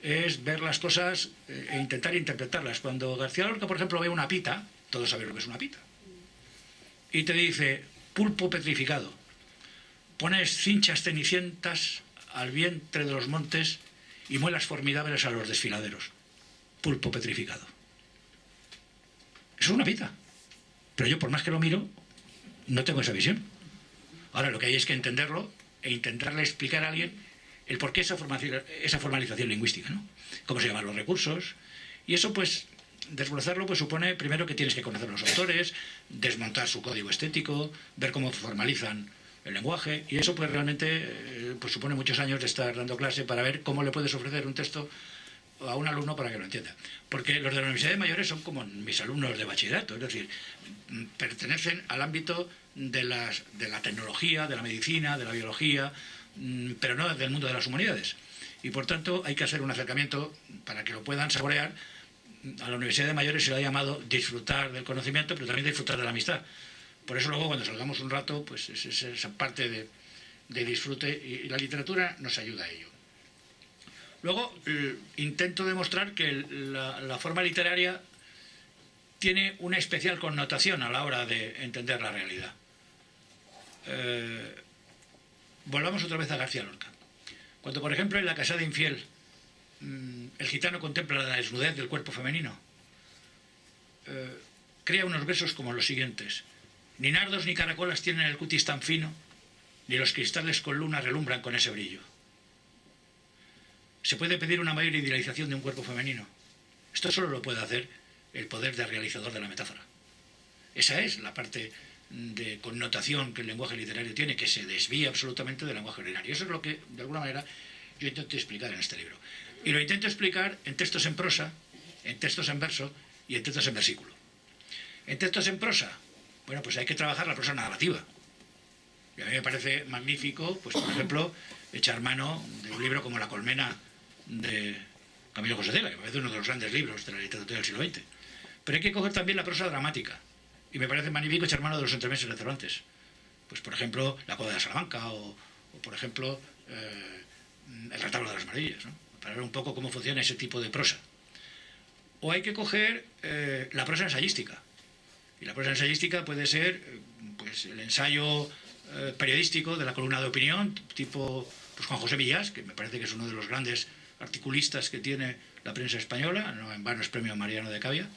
Es ver las cosas e intentar interpretarlas. Cuando García Lorca, por ejemplo, ve una pita, todos saben lo que es una pita, y te dice pulpo petrificado, pones cinchas cenicientas al vientre de los montes y muelas formidables a los desfiladeros. Pulpo petrificado. Eso es una pita. Pero yo, por más que lo miro, no tengo esa visión. Ahora lo que hay es que entenderlo e intentarle explicar a alguien el por qué esa formalización lingüística, ¿no? Cómo se llaman los recursos. Y eso, pues, desbrozarlo pues supone primero que tienes que conocer los autores, desmontar su código estético, ver cómo formalizan el lenguaje, y eso pues realmente pues supone muchos años de estar dando clase para ver cómo le puedes ofrecer un texto a un alumno para que lo entienda. Porque los de la Universidad de Mayores son como mis alumnos de bachillerato, es decir, pertenecen al ámbito de la tecnología, de la medicina, de la biología, pero no del mundo de las humanidades. Y por tanto hay que hacer un acercamiento para que lo puedan saborear. A la Universidad de Mayores se le ha llamado disfrutar del conocimiento, pero también disfrutar de la amistad. Por eso luego cuando salgamos un rato, pues es esa parte de disfrute, y la literatura nos ayuda a ello. Luego intento demostrar que la forma literaria tiene una especial connotación a la hora de entender la realidad. Volvamos otra vez a García Lorca. Cuando, por ejemplo, en La casada infiel, el gitano contempla la desnudez del cuerpo femenino, crea unos versos como los siguientes: ni nardos ni caracolas tienen el cutis tan fino, ni los cristales con luna relumbran con ese brillo. ¿Se puede pedir una mayor idealización de un cuerpo femenino? Esto solo lo puede hacer el poder de realizador de la metáfora. Esa es la parte de connotación que el lenguaje literario tiene, que se desvía absolutamente del lenguaje ordinario. Eso es lo que, de alguna manera, yo intento explicar en este libro. Y lo intento explicar en textos en prosa, en textos en verso y en textos en versículo. En textos en prosa, bueno, pues hay que trabajar la prosa narrativa. Y a mí me parece magnífico, pues por ejemplo, echar mano de un libro como La colmena de Camilo José Cela, que me parece uno de los grandes libros de la literatura del siglo XX. Pero hay que coger también la prosa dramática. Y me parece magnífico echar mano de los entremeses de Cervantes. Pues por ejemplo, La coda de Salamanca o por ejemplo, El retablo de las maravillas, ¿no? Para ver un poco cómo funciona ese tipo de prosa. o hay que coger la prosa ensayística. Y la prosa ensayística puede ser pues el ensayo periodístico de la columna de opinión, tipo pues Juan José Millás, que me parece que es uno de los grandes articulistas que tiene la prensa española, no en vano es premio Mariano de Cavia,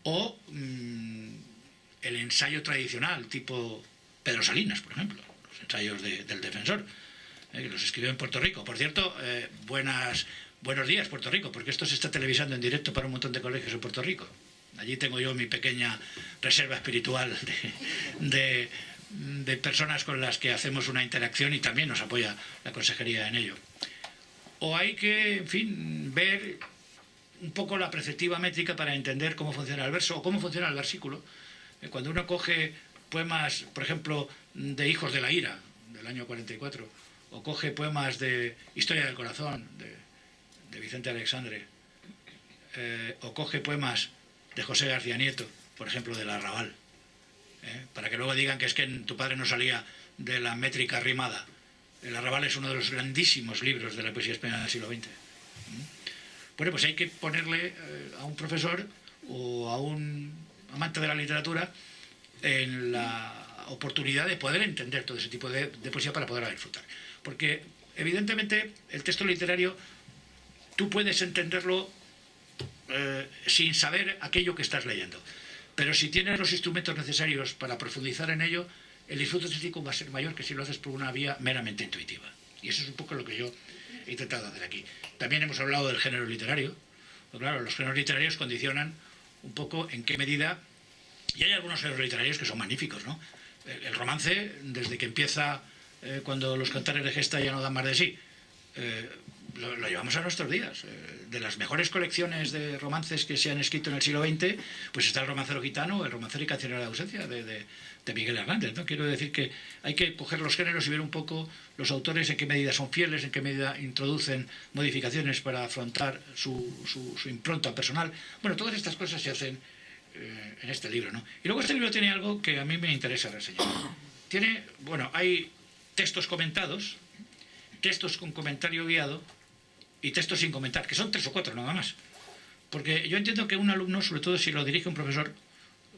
o el ensayo tradicional, tipo Pedro Salinas, por ejemplo, los ensayos del Defensor, que los escribió en Puerto Rico. Por cierto, buenos días, Puerto Rico, porque esto se está televisando en directo para un montón de colegios en Puerto Rico. Allí tengo yo mi pequeña reserva espiritual de personas con las que hacemos una interacción y también nos apoya la consejería en ello. O hay que, en fin, ver un poco la perspectiva métrica para entender cómo funciona el verso o cómo funciona el versículo. Cuando uno coge poemas, por ejemplo, de Hijos de la Ira, del año 44, o coge poemas de Historia del Corazón, de Vicente Alexandre, o coge poemas de José García Nieto, por ejemplo, del Arrabal, para que luego digan que es que tu padre no salía de la métrica rimada. El Arrabal es uno de los grandísimos libros de la poesía española del siglo XX. Bueno, pues hay que ponerle a un profesor o a un amante de la literatura en la oportunidad de poder entender todo ese tipo de poesía para poderla disfrutar. Porque, evidentemente, el texto literario tú puedes entenderlo sin saber aquello que estás leyendo. Pero si tienes los instrumentos necesarios para profundizar en ello, el disfrute estético va a ser mayor que si lo haces por una vía meramente intuitiva. Y eso es un poco lo que yo he intentado hacer aquí. También hemos hablado del género literario. Pues claro, los géneros literarios condicionan un poco en qué medida... Y hay algunos géneros literarios que son magníficos, ¿no? El romance, desde que empieza cuando los cantares de gesta ya no dan más de sí, lo llevamos a nuestros días. De las mejores colecciones de romances que se han escrito en el siglo XX, pues está el romancero gitano, el romancero y cancionero de ausencia de Miguel Hernández, ¿no? Quiero decir que hay que coger los géneros y ver un poco los autores en qué medida son fieles, en qué medida introducen modificaciones para afrontar su impronta personal. Bueno, todas estas cosas se hacen en este libro, ¿no? Y luego este libro tiene algo que a mí me interesa reseñar. Hay textos comentados, textos con comentario guiado y textos sin comentar, que son 3 o 4 nada más. Porque yo entiendo que un alumno, sobre todo si lo dirige un profesor,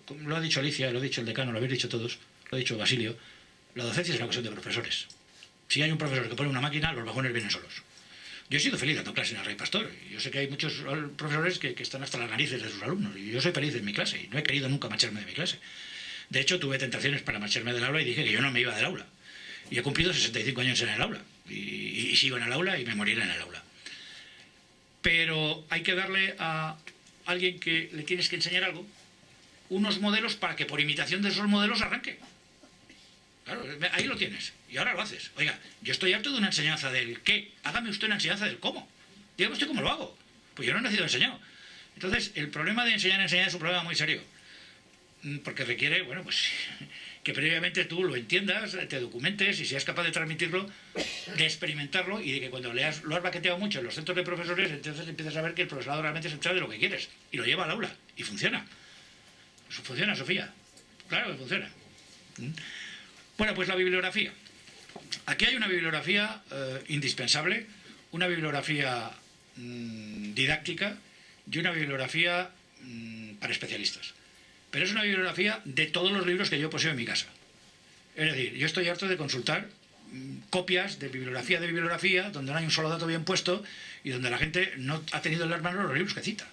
como lo ha dicho Alicia, lo ha dicho el decano, lo habéis dicho todos, lo ha dicho Basilio, la docencia es una cuestión de profesores. Si hay un profesor que pone una máquina, los vagones vienen solos. Yo he sido feliz dando clase en el Rey Pastor. Yo sé que hay muchos profesores que están hasta las narices de sus alumnos. Y yo soy feliz en mi clase y no he querido nunca marcharme de mi clase. De hecho, tuve tentaciones para marcharme del aula y dije que yo no me iba del aula. Y he cumplido 65 años en el aula. Y sigo en el aula y me moriré en el aula. Pero hay que darle a alguien que le tienes que enseñar algo, unos modelos para que por imitación de esos modelos arranque. Claro, ahí lo tienes. Y ahora lo haces. Oiga, yo estoy harto de una enseñanza del qué. Hágame usted una enseñanza del cómo. Dígame usted cómo lo hago. Pues yo no he nacido enseñado. Entonces, el problema de enseñar es un problema muy serio. Porque requiere, que previamente tú lo entiendas, te documentes y seas capaz de transmitirlo, de experimentarlo y de que cuando lo has baqueteado mucho en los centros de profesores, entonces empiezas a ver que el profesorado realmente se entera de lo que quieres y lo lleva al aula y funciona. ¿Funciona, Sofía? Claro que funciona. Bueno, pues la bibliografía. Aquí hay una bibliografía indispensable, una bibliografía didáctica y una bibliografía para especialistas. Pero es una bibliografía de todos los libros que yo poseo en mi casa. Es decir, yo estoy harto de consultar copias de bibliografía, donde no hay un solo dato bien puesto y donde la gente no ha tenido en las manos los libros que cita.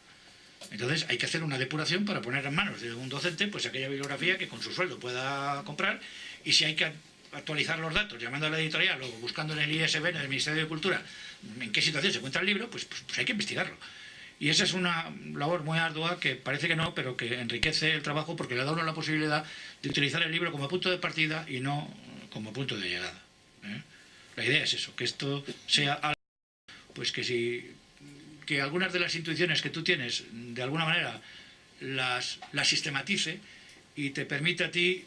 Entonces hay que hacer una depuración para poner en manos de un docente pues aquella bibliografía que con su sueldo pueda comprar, y si hay que actualizar los datos llamando a la editorial o buscando en el ISBN del Ministerio de Cultura en qué situación se encuentra el libro, pues hay que investigarlo. Y esa es una labor muy ardua que parece que no, pero que enriquece el trabajo porque le da a uno la posibilidad de utilizar el libro como punto de partida y no como punto de llegada. La idea es eso, que esto sea algo, pues que algunas de las intuiciones que tú tienes, de alguna manera, las sistematice y te permite a ti,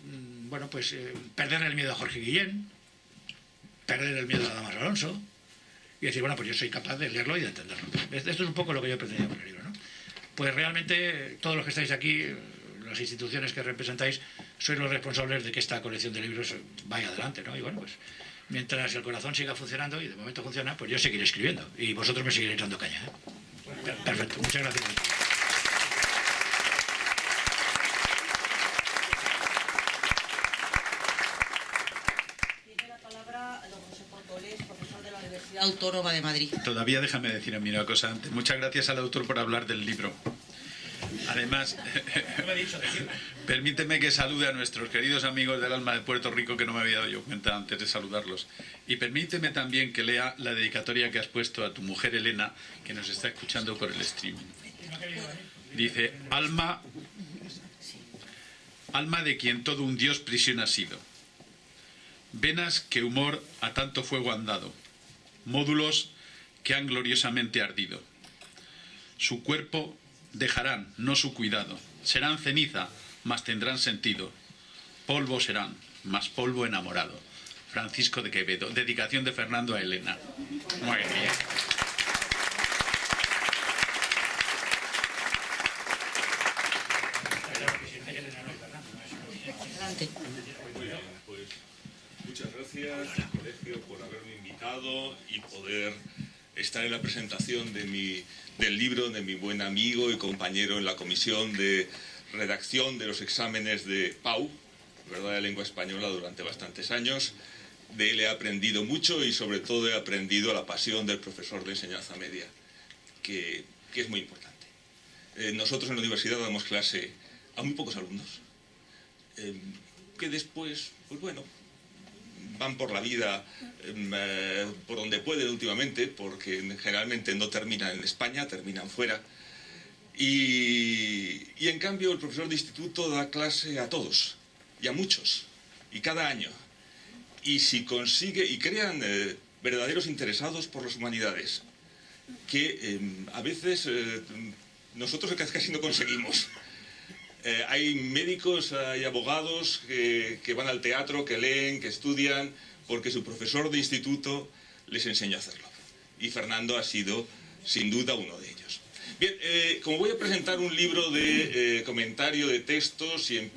perder el miedo a Jorge Guillén, perder el miedo a Damaso Alonso, y decir, pues yo soy capaz de leerlo y de entenderlo. Esto es un poco lo que yo pretendía con el libro, ¿no? Pues realmente todos los que estáis aquí, las instituciones que representáis, sois los responsables de que esta colección de libros vaya adelante, ¿no? Y pues mientras el corazón siga funcionando, y de momento funciona, pues yo seguiré escribiendo y vosotros me seguiréis dando caña, ¿eh? Perfecto, muchas gracias. Autónoma de Madrid. Todavía déjame decir a mí una cosa antes. Muchas gracias al autor por hablar del libro. Además, permíteme que salude a nuestros queridos amigos del alma de Puerto Rico, que no me había dado yo cuenta antes de saludarlos. Y permíteme también que lea la dedicatoria que has puesto a tu mujer Elena, que nos está escuchando por el streaming. Dice: alma de quien todo un dios prisión ha sido. Venas que humor a tanto fuego han dado. Módulos que han gloriosamente ardido. Su cuerpo dejarán, no su cuidado. Serán ceniza, mas tendrán sentido. Polvo serán, mas polvo enamorado. Francisco de Quevedo. Dedicación de Fernando a Elena. Muy bien. Adelante. Pues muchas gracias, colegio, por haberme invitado y poder estar en la presentación del libro de mi buen amigo y compañero en la comisión de redacción de los exámenes de PAU, ¿verdad?, de lengua española, durante bastantes años. De él he aprendido mucho y sobre todo he aprendido la pasión del profesor de enseñanza media, que es muy importante. Nosotros en la universidad damos clase a muy pocos alumnos, que después, pues bueno, van por la vida por donde pueden últimamente, porque generalmente no terminan en España, terminan fuera. Y en cambio el profesor de instituto da clase a todos, y a muchos, y cada año. Y si consigue, y crean verdaderos interesados por las humanidades, que a veces nosotros casi no conseguimos. Hay médicos, hay abogados que van al teatro, que leen, que estudian, porque su profesor de instituto les enseña a hacerlo. Y Fernando ha sido, sin duda, uno de ellos. Bien, como voy a presentar un libro de comentario de textos y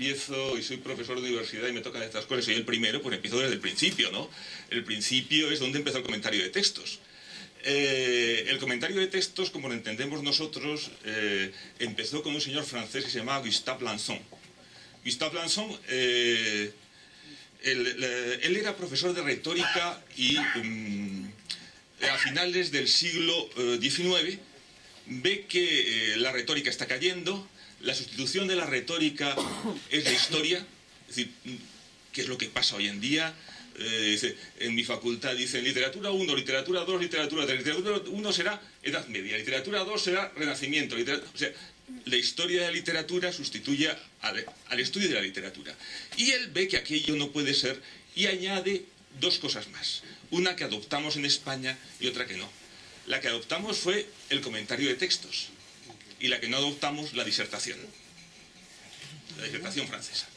soy profesor de universidad y me tocan estas cosas, soy el primero, pues empiezo desde el principio, ¿no? El principio es donde empezó el comentario de textos. El comentario de textos, como lo entendemos nosotros, empezó con un señor francés que se llamaba Gustave Lanson. Gustave Lanson, él era profesor de retórica y a finales del siglo XIX ve que la retórica está cayendo, la sustitución de la retórica es la historia, es decir, ¿qué es lo que pasa hoy en día? Dice, en mi facultad dicen literatura 1, literatura 2, literatura 3. Literatura 1 será Edad Media, literatura 2 será Renacimiento. O sea, la historia de la literatura sustituye al estudio de la literatura. Y él ve que aquello no puede ser y añade dos cosas más. Una que adoptamos en España y otra que no. La que adoptamos fue el comentario de textos y la que no adoptamos, la disertación francesa.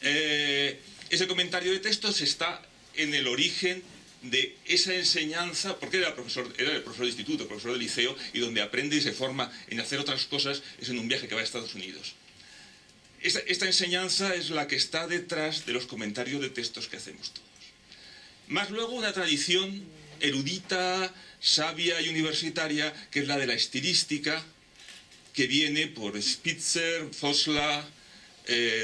Ese comentario de textos está en el origen de esa enseñanza, porque era el profesor de instituto, profesor de liceo, y donde aprende y se forma en hacer otras cosas es en un viaje que va a Estados Unidos. Esta enseñanza es la que está detrás de los comentarios de textos que hacemos todos. Más luego una tradición erudita, sabia y universitaria, que es la de la estilística, que viene por Spitzer, Fosla,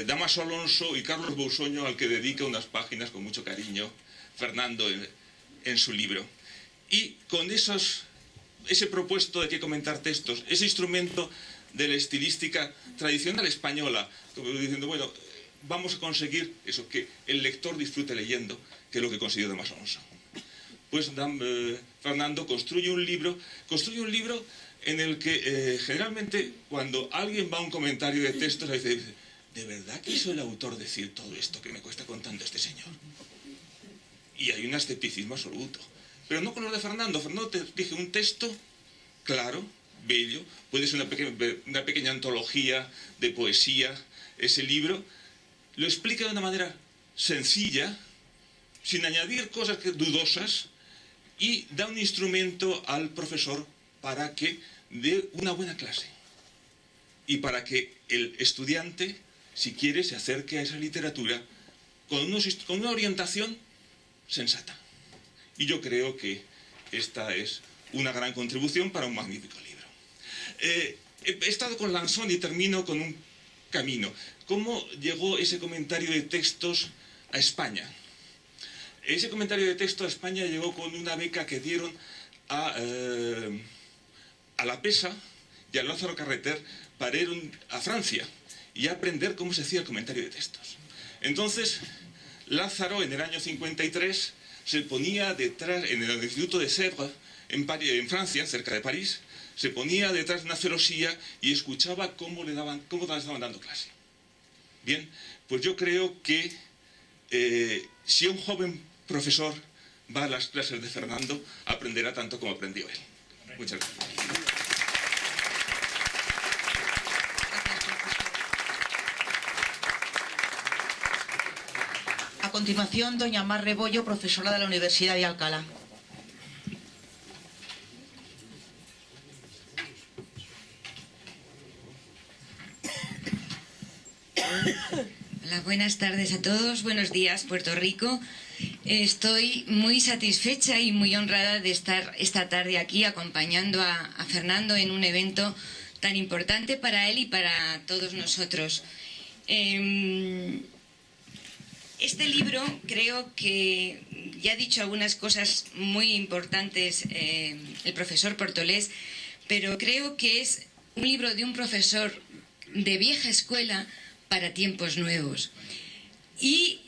Damaso Alonso y Carlos Bousoño, al que dedica unas páginas con mucho cariño Fernando en su libro. Y con ese propuesto de que comentar textos, ese instrumento de la estilística tradicional española, como diciendo, bueno, vamos a conseguir eso, que el lector disfrute leyendo, que es lo que consiguió Damaso Alonso. Pues Fernando construye un libro en el que generalmente cuando alguien va a un comentario de textos dice, ¿de verdad quiso el autor decir todo esto que me cuesta contando este señor? Y hay un escepticismo absoluto. Pero no con lo de Fernando. Fernando te dije un texto claro, bello, puede ser una pequeña antología de poesía, ese libro, lo explica de una manera sencilla, sin añadir cosas dudosas, y da un instrumento al profesor para que dé una buena clase. Y para que el estudiante, si quiere, se acerque a esa literatura con una orientación sensata. Y yo creo que esta es una gran contribución para un magnífico libro. He estado con Lanson y termino con un camino. ¿Cómo llegó ese comentario de textos a España? Ese comentario de texto a España llegó con una beca que dieron a la PESA y a Lázaro Carreter para ir a Francia y aprender cómo se hacía el comentario de textos. Entonces, Lázaro, en el año 53, se ponía detrás, en el Instituto de Sèvres, en Francia, cerca de París, se ponía detrás de una celosía y escuchaba cómo le estaban dando clase. Bien, pues yo creo que si un joven profesor va a las clases de Fernando, aprenderá tanto como aprendió él. Muchas gracias. A continuación, doña Mar Rebollo, profesora de la Universidad de Alcalá. Hola, buenas tardes a todos, buenos días Puerto Rico. Estoy muy satisfecha y muy honrada de estar esta tarde aquí acompañando a Fernando en un evento tan importante para él y para todos nosotros. Este libro creo que ya ha dicho algunas cosas muy importantes el profesor Portolés, pero creo que es un libro de un profesor de vieja escuela para tiempos nuevos. Y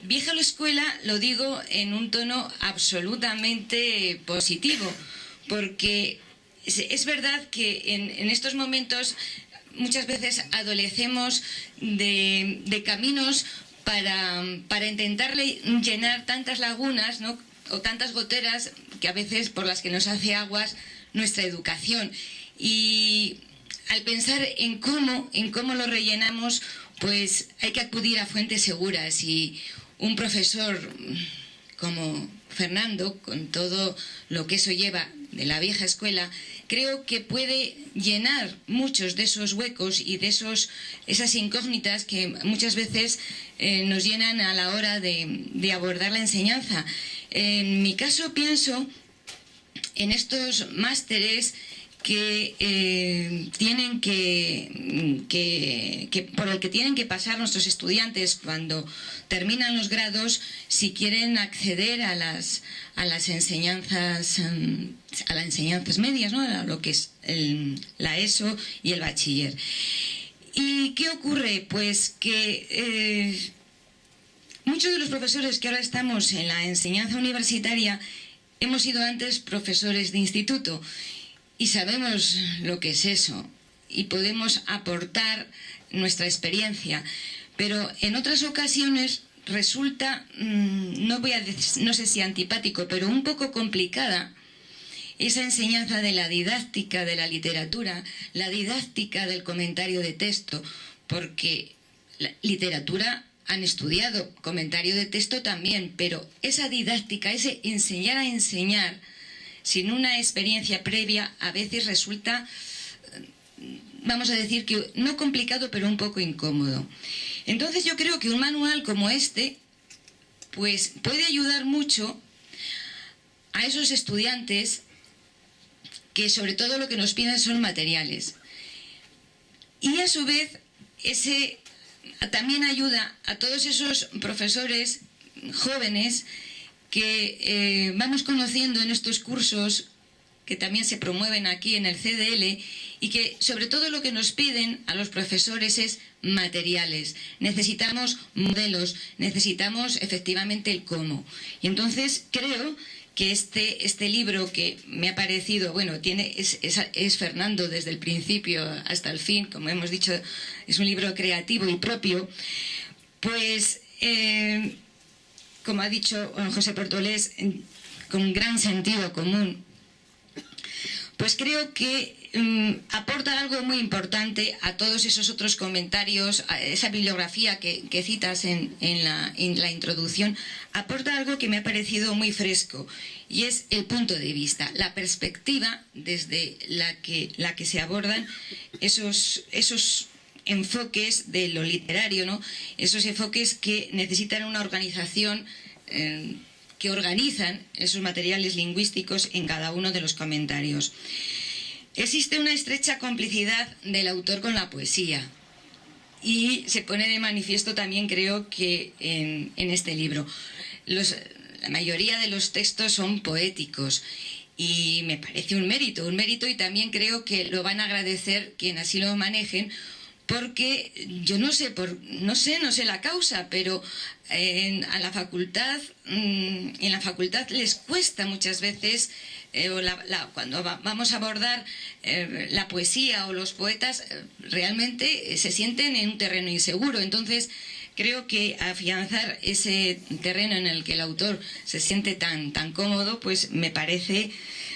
vieja escuela lo digo en un tono absolutamente positivo, porque es verdad que en estos momentos muchas veces adolecemos de caminos para intentar llenar tantas lagunas, ¿no?, o tantas goteras que a veces por las que nos hace aguas nuestra educación. Y al pensar en cómo lo rellenamos, pues hay que acudir a fuentes seguras, y un profesor como Fernando, con todo lo que eso lleva de la vieja escuela, creo que puede llenar muchos de esos huecos y de esas incógnitas que muchas veces nos llenan a la hora de abordar la enseñanza. En mi caso pienso en estos másteres que por el que tienen que pasar nuestros estudiantes cuando terminan los grados, si quieren acceder a las enseñanzas medias, ¿no?, a lo que es la ESO y el bachiller. ¿Y qué ocurre? Pues que muchos de los profesores que ahora estamos en la enseñanza universitaria hemos sido antes profesores de instituto, y sabemos lo que es eso, y podemos aportar nuestra experiencia. Pero en otras ocasiones resulta, no sé si antipático, pero un poco complicada esa enseñanza de la didáctica de la literatura, la didáctica del comentario de texto, porque la literatura han estudiado, comentario de texto también, pero esa didáctica, ese enseñar a enseñar, sin una experiencia previa, a veces resulta, vamos a decir que no complicado, pero un poco incómodo. Entonces yo creo que un manual como este pues puede ayudar mucho a esos estudiantes que sobre todo lo que nos piden son materiales. Y a su vez ese también ayuda a todos esos profesores jóvenes que vamos conociendo en estos cursos que también se promueven aquí en el CDL, y que sobre todo lo que nos piden a los profesores es materiales. Necesitamos modelos, necesitamos efectivamente el cómo. Y entonces creo que este libro, que me ha parecido, bueno, es Fernando desde el principio hasta el fin, como hemos dicho, es un libro creativo y propio, pues como ha dicho José Portolés, con gran sentido común, pues creo que aporta algo muy importante a todos esos otros comentarios, a esa bibliografía que citas en la introducción. Aporta algo que me ha parecido muy fresco, y es el punto de vista, la perspectiva desde la que se abordan esos enfoques de lo literario, ¿no?, esos enfoques que necesitan una organización, que organizan esos materiales lingüísticos en cada uno de los comentarios. Existe una estrecha complicidad del autor con la poesía, y se pone de manifiesto también, creo que en este libro. la mayoría de los textos son poéticos. Y me parece un mérito, y también creo que lo van a agradecer quien así lo manejen, porque yo no sé la causa, pero en la facultad les cuesta muchas veces, cuando vamos a abordar la poesía o los poetas, realmente se sienten en un terreno inseguro. Entonces, creo que afianzar ese terreno en el que el autor se siente tan cómodo, pues me parece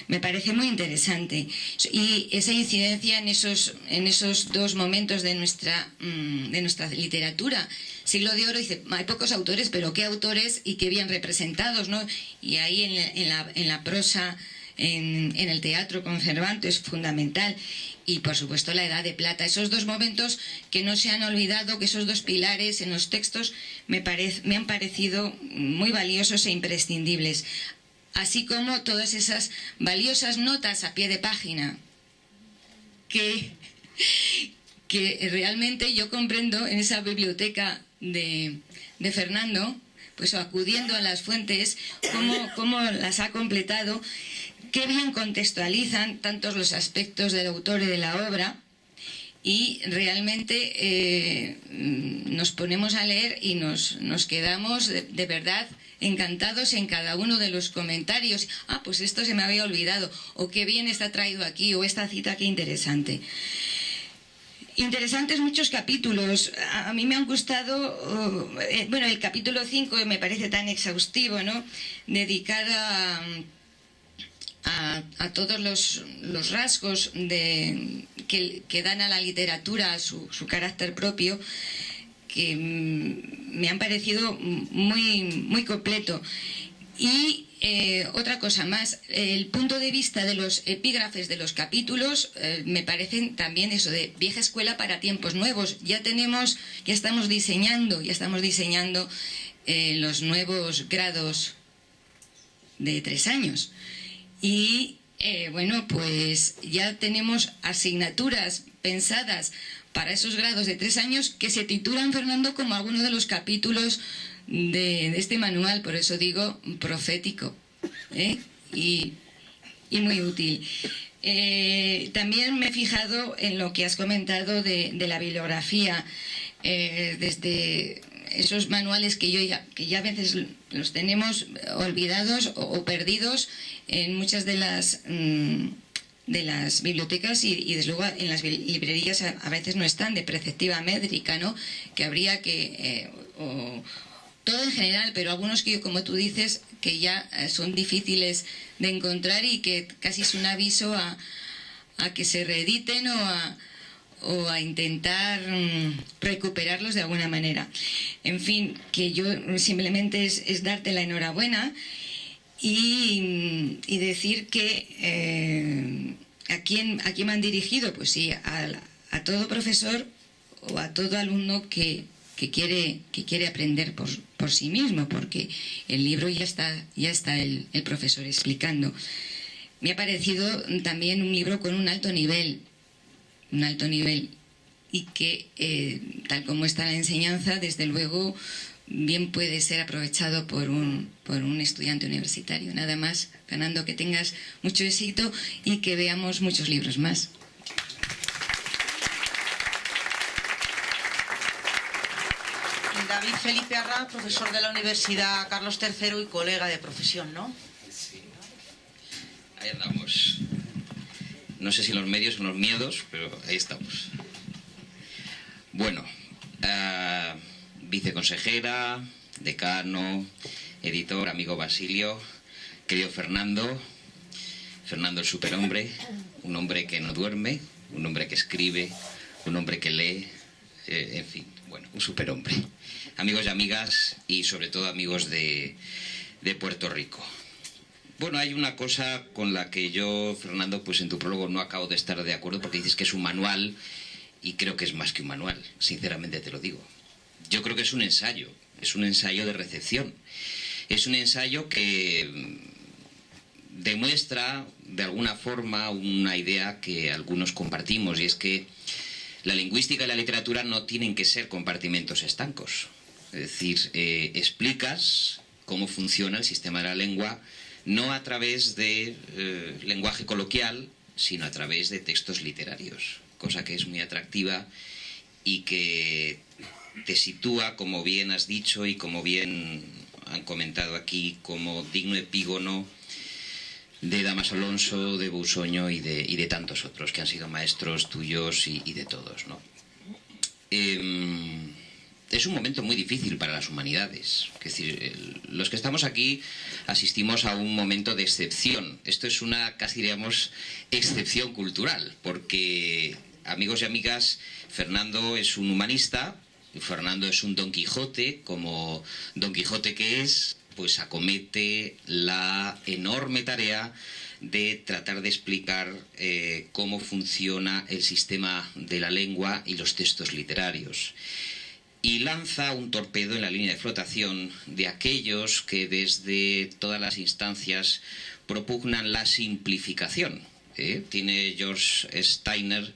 muy interesante. Y esa incidencia en esos dos momentos de nuestra literatura. Siglo de Oro dice, hay pocos autores, pero qué autores y qué bien representados, ¿no? Y ahí en la prosa, en el teatro con Cervantes, es fundamental. Y por supuesto la Edad de Plata. Esos dos momentos que no se han olvidado, que esos dos pilares en los textos me han parecido muy valiosos e imprescindibles. Así como todas esas valiosas notas a pie de página que realmente yo comprendo en esa biblioteca de Fernando, pues acudiendo a las fuentes, cómo las ha completado, qué bien contextualizan tantos los aspectos del autor y de la obra, y realmente nos ponemos a leer y nos quedamos de verdad encantados en cada uno de los comentarios. Pues esto se me había olvidado, o qué bien está traído aquí, o esta cita qué interesante. Interesantes muchos capítulos. A mí me han gustado, el capítulo 5 me parece tan exhaustivo, ¿no? Dedicada a todos los rasgos que dan a la literatura su carácter propio, que me han parecido muy completo. Y otra cosa más, el punto de vista de los epígrafes de los capítulos me parecen también eso de vieja escuela para tiempos nuevos. Ya estamos diseñando los nuevos grados de 3 años. Y pues ya tenemos asignaturas pensadas para esos grados de 3 años que se titulan, Fernando, como algunos de los capítulos de este manual. Por eso digo profético, y muy útil. También me he fijado en lo que has comentado de la bibliografía, desde esos manuales que ya a veces los tenemos olvidados o perdidos en muchas de las bibliotecas, y desde luego en las librerías a veces no están, de preceptiva métrica, ¿no? Que habría que, todo en general, pero algunos que, como tú dices, que ya son difíciles de encontrar y que casi es un aviso a que se reediten o a intentar recuperarlos de alguna manera. En fin, que yo simplemente es darte la enhorabuena y decir que ¿a quién me han dirigido? Pues sí, a todo profesor o a todo alumno que quiere aprender por sí mismo, porque el libro ya está el profesor explicando. Me ha parecido también un libro con un alto nivel, y que tal como está la enseñanza, desde luego bien puede ser aprovechado por un estudiante universitario. Nada más, Fernando, que tengas mucho éxito y que veamos muchos libros más. David Felipe Arranz, profesor de la Universidad Carlos III y colega de profesión, ¿no? Sí. Ahí andamos. No sé si los medios son los miedos, pero ahí estamos. Bueno, viceconsejera, decano, editor, amigo Basilio, querido Fernando el superhombre, un hombre que no duerme, un hombre que escribe, un hombre que lee, en fin, bueno, un superhombre. Amigos y amigas, y sobre todo amigos de Puerto Rico. Bueno, hay una cosa con la que yo, Fernando, pues en tu prólogo no acabo de estar de acuerdo, porque dices que es un manual, y creo que es más que un manual, sinceramente te lo digo. Yo creo que es un ensayo de recepción. Es un ensayo que demuestra de alguna forma una idea que algunos compartimos, y es que la lingüística y la literatura no tienen que ser compartimentos estancos. Es decir, explicas cómo funciona el sistema de la lengua, no a través de lenguaje coloquial, sino a través de textos literarios, cosa que es muy atractiva y que te sitúa, como bien has dicho y como bien han comentado aquí, como digno epígono de Dámaso Alonso, de Bousoño y de tantos otros que han sido maestros tuyos y de todos, ¿no? Es un momento muy difícil para las humanidades. Es decir, los que estamos aquí asistimos a un momento de excepción. Esto es una, casi diríamos, excepción cultural, porque, amigos y amigas, Fernando es un humanista, Fernando es un Don Quijote, como Don Quijote que es, pues acomete la enorme tarea de tratar de explicar cómo funciona el sistema de la lengua y los textos literarios. Y lanza un torpedo en la línea de flotación de aquellos que desde todas las instancias propugnan la simplificación. Tiene George Steiner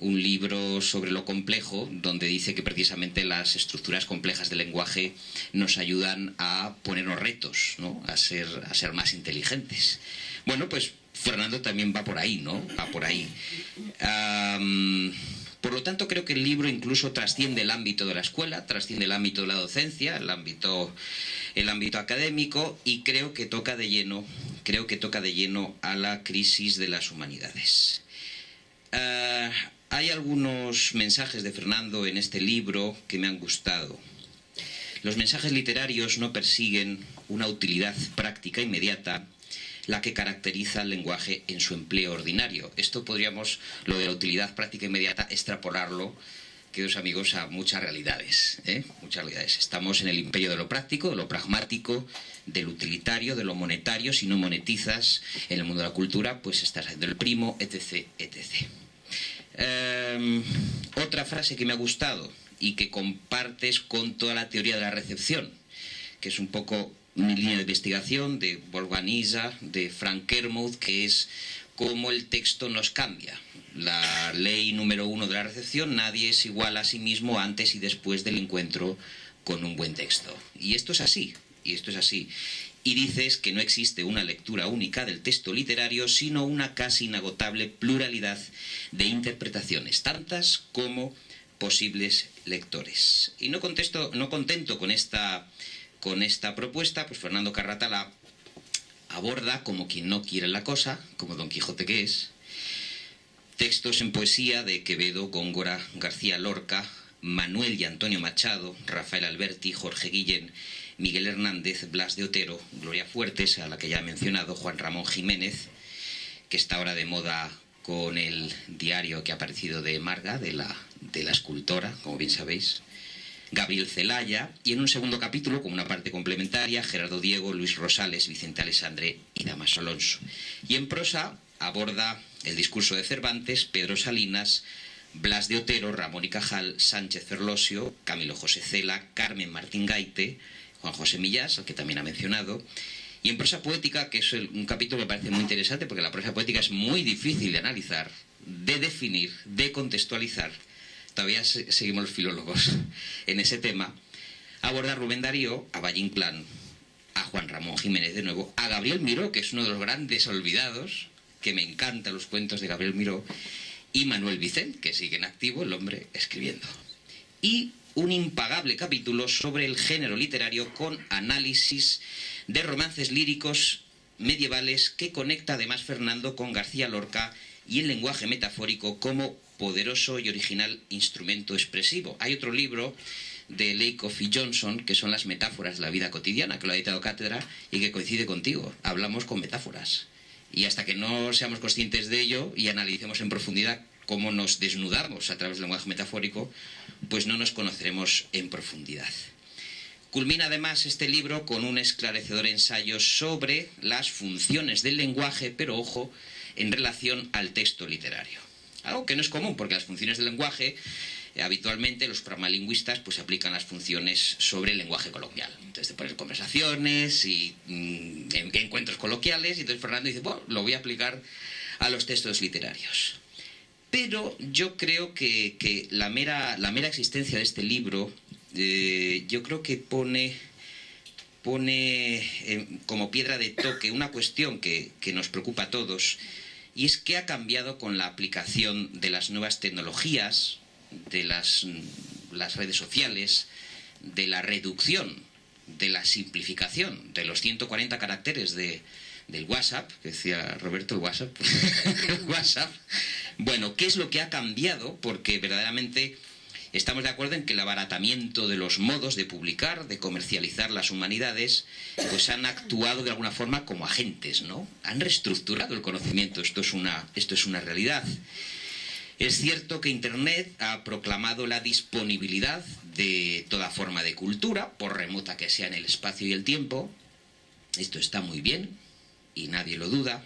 un libro sobre lo complejo, donde dice que precisamente las estructuras complejas del lenguaje nos ayudan a ponernos retos, ¿no? a ser más inteligentes. Bueno, pues Fernando también va por ahí, ¿no? Va por ahí. Por lo tanto, creo que el libro incluso trasciende el ámbito de la escuela, trasciende el ámbito de la docencia, el ámbito académico, y creo que toca de lleno a la crisis de las humanidades. Hay algunos mensajes de Fernando en este libro que me han gustado. Los mensajes literarios no persiguen una utilidad práctica inmediata, la que caracteriza al lenguaje en su empleo ordinario. Esto podríamos, lo de la utilidad práctica inmediata, extrapolarlo, queridos amigos, a muchas realidades, muchas realidades. Estamos en el imperio de lo práctico, de lo pragmático, del utilitario, de lo monetario. Si no monetizas en el mundo de la cultura, pues estás haciendo el primo, etc., etc. Otra frase que me ha gustado y que compartes con toda la teoría de la recepción, que es un poco una línea de investigación de Wolfgang Isa, de Frank Kermode, que es cómo el texto nos cambia. La ley número 1 de la recepción: nadie es igual a sí mismo antes y después del encuentro con un buen texto. Y esto es así, Y dices que no existe una lectura única del texto literario, sino una casi inagotable pluralidad de interpretaciones, tantas como posibles lectores. Y no contento con esta propuesta, pues Fernando Carratala aborda, como quien no quiere la cosa, como Don Quijote que es, textos en poesía de Quevedo, Góngora, García Lorca, Manuel y Antonio Machado, Rafael Alberti, Jorge Guillén, Miguel Hernández, Blas de Otero, Gloria Fuertes, a la que ya he mencionado, Juan Ramón Jiménez, que está ahora de moda con el diario que ha aparecido de Marga, de la escultora, como bien sabéis, Gabriel Celaya, y en un segundo capítulo, como una parte complementaria, Gerardo Diego, Luis Rosales, Vicente Alessandre y Dámaso Alonso. Y en prosa aborda el discurso de Cervantes, Pedro Salinas, Blas de Otero, Ramón y Cajal, Sánchez Ferlosio, Camilo José Cela, Carmen Martín Gaite, Juan José Millás, al que también ha mencionado. Y en prosa poética, que es un capítulo que me parece muy interesante, porque la prosa poética es muy difícil de analizar, de definir, de contextualizar. Todavía seguimos los filólogos en ese tema. Aborda a Rubén Darío, a Valle Inclán, a Juan Ramón Jiménez de nuevo, a Gabriel Miró, que es uno de los grandes olvidados, que me encantan los cuentos de Gabriel Miró, y Manuel Vicent, que sigue en activo, el hombre escribiendo. Y un impagable capítulo sobre el género literario con análisis de romances líricos medievales que conecta además Fernando con García Lorca y el lenguaje metafórico como poderoso y original instrumento expresivo. Hay otro libro de Lakoff y Johnson, que son las metáforas de la vida cotidiana, que lo ha editado Cátedra y que coincide contigo. Hablamos con metáforas. Y hasta que no seamos conscientes de ello y analicemos en profundidad cómo nos desnudamos a través del lenguaje metafórico, pues no nos conoceremos en profundidad. Culmina además este libro con un esclarecedor ensayo sobre las funciones del lenguaje, pero ojo, en relación al texto literario. Algo que no es común, porque las funciones del lenguaje, habitualmente los pragmalingüistas pues aplican las funciones sobre el lenguaje coloquial. Entonces, te pones conversaciones y encuentros coloquiales, y entonces Fernando dice, bueno, lo voy a aplicar a los textos literarios. Pero yo creo que la mera existencia de este libro, yo creo que pone pone como piedra de toque una cuestión que nos preocupa a todos, y es qué ha cambiado con la aplicación de las nuevas tecnologías, de las redes sociales, de la reducción, de la simplificación, de los 140 caracteres del WhatsApp, que decía Roberto, el WhatsApp. El WhatsApp. Bueno, ¿qué es lo que ha cambiado? Porque verdaderamente estamos de acuerdo en que el abaratamiento de los modos de publicar, de comercializar las humanidades, pues han actuado de alguna forma como agentes, ¿no? Han reestructurado el conocimiento. Esto es una realidad. Es cierto que Internet ha proclamado la disponibilidad de toda forma de cultura, por remota que sea en el espacio y el tiempo. Esto está muy bien y nadie lo duda.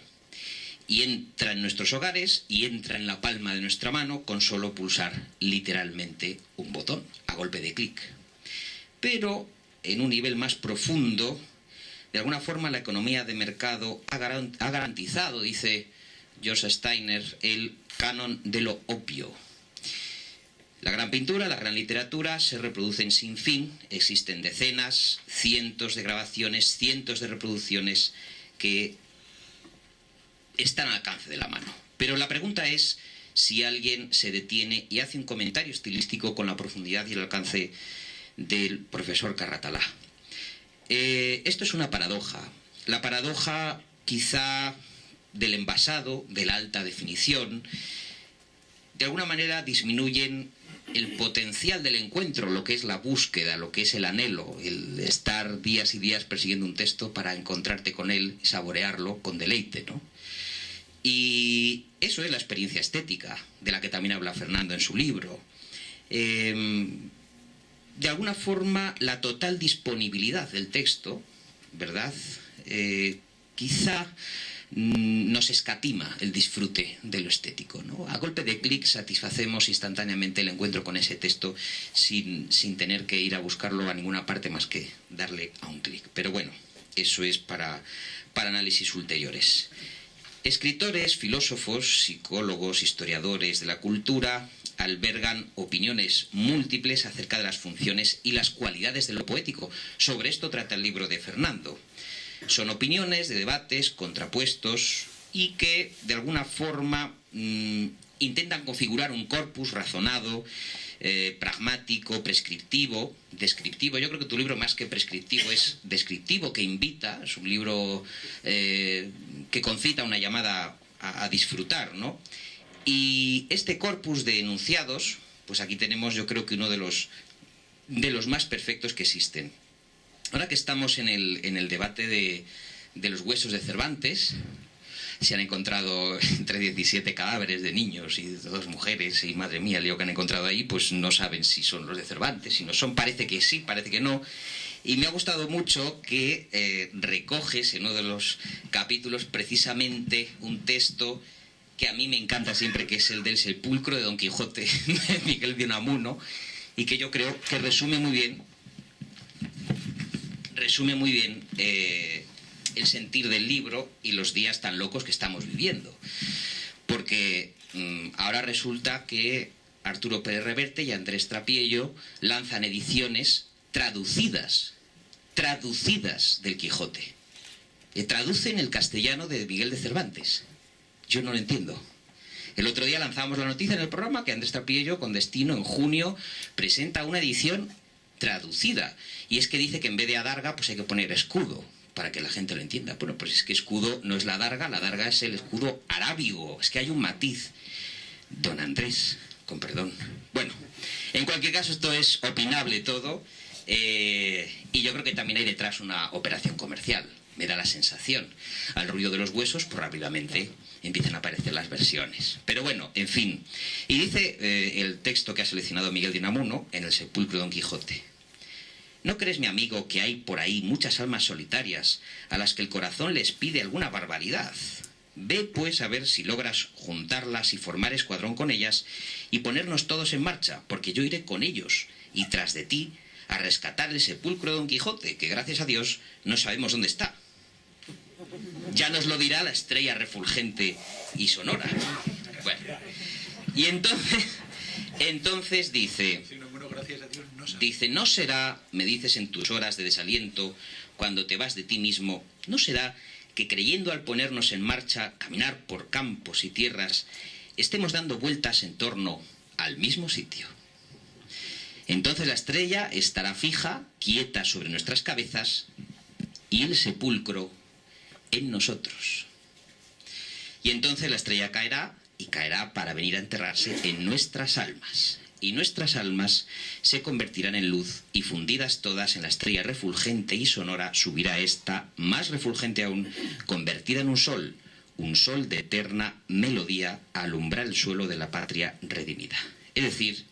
Y entra en nuestros hogares y entra en la palma de nuestra mano con solo pulsar literalmente un botón, a golpe de clic. Pero en un nivel más profundo, de alguna forma la economía de mercado ha garantizado, dice George Steiner, el canon de lo obvio. La gran pintura, la gran literatura se reproducen sin fin, existen decenas, cientos de grabaciones, cientos de reproducciones que están al alcance de la mano. Pero la pregunta es si alguien se detiene y hace un comentario estilístico con la profundidad y el alcance del profesor Carratalá. Esto es una paradoja. La paradoja quizá del envasado, de la alta definición, de alguna manera disminuyen el potencial del encuentro, lo que es la búsqueda, lo que es el anhelo, el estar días y días persiguiendo un texto para encontrarte con él y saborearlo con deleite, ¿no? Y eso es la experiencia estética, de la que también habla Fernando en su libro. De alguna forma, la total disponibilidad del texto, ¿verdad? Quizá nos escatima el disfrute de lo estético, ¿no? A golpe de clic satisfacemos instantáneamente el encuentro con ese texto sin tener que ir a buscarlo a ninguna parte más que darle a un clic. Pero bueno, eso es para análisis ulteriores. Escritores, filósofos, psicólogos, historiadores de la cultura albergan opiniones múltiples acerca de las funciones y las cualidades de lo poético. Sobre esto trata el libro de Fernando. Son opiniones de debates contrapuestos y que de alguna forma intentan configurar un corpus razonado, pragmático, prescriptivo, descriptivo. Yo creo que tu libro más que prescriptivo es descriptivo, que invita, es un libro que concita una llamada a disfrutar, ¿no? Y este corpus de enunciados, pues aquí tenemos yo creo que uno de los más perfectos que existen. Ahora que estamos en el debate de los huesos de Cervantes, se han encontrado entre 17 cadáveres de niños y de 2 mujeres, y madre mía, el lío que han encontrado ahí, pues no saben si son los de Cervantes, si no son, parece que sí, parece que no. Y me ha gustado mucho que recoges en uno de los capítulos precisamente un texto que a mí me encanta siempre, que es el del sepulcro de Don Quijote, de Miguel de Unamuno, y que yo creo que resume muy bien el sentir del libro y los días tan locos que estamos viviendo. Porque ahora resulta que Arturo Pérez Reverte y Andrés Trapiello lanzan ediciones traducidas del Quijote. Traducen el castellano de Miguel de Cervantes. Yo no lo entiendo. El otro día lanzamos la noticia en el programa que Andrés Trapiello, con destino en junio, presenta una edición traducida. Y es que dice que en vez de adarga, pues hay que poner escudo, para que la gente lo entienda. Bueno, pues es que escudo no es la adarga es el escudo arábigo. Es que hay un matiz. Don Andrés, con perdón. Bueno, en cualquier caso esto es opinable todo, y yo creo que también hay detrás una operación comercial. Me da la sensación. Al ruido de los huesos, pues rápidamente empiezan a aparecer las versiones. Pero bueno, en fin. Y dice el texto que ha seleccionado Miguel de Unamuno en El sepulcro de Don Quijote: ¿no crees, mi amigo, que hay por ahí muchas almas solitarias a las que el corazón les pide alguna barbaridad? Ve, pues, a ver si logras juntarlas y formar escuadrón con ellas y ponernos todos en marcha, porque yo iré con ellos y tras de ti a rescatar el sepulcro de Don Quijote, que gracias a Dios no sabemos dónde está. Ya nos lo dirá la estrella refulgente y sonora. Bueno, y entonces dice, no será, me dices en tus horas de desaliento, cuando te vas de ti mismo, ¿no será que creyendo al ponernos en marcha, caminar por campos y tierras, estemos dando vueltas en torno al mismo sitio? Entonces la estrella estará fija, quieta sobre nuestras cabezas, y el sepulcro en nosotros. Y entonces la estrella caerá, y caerá para venir a enterrarse en nuestras almas. Y nuestras almas se convertirán en luz, y fundidas todas en la estrella refulgente y sonora, subirá esta, más refulgente aún, convertida en un sol de eterna melodía, a alumbrar el suelo de la patria redimida. Es decir,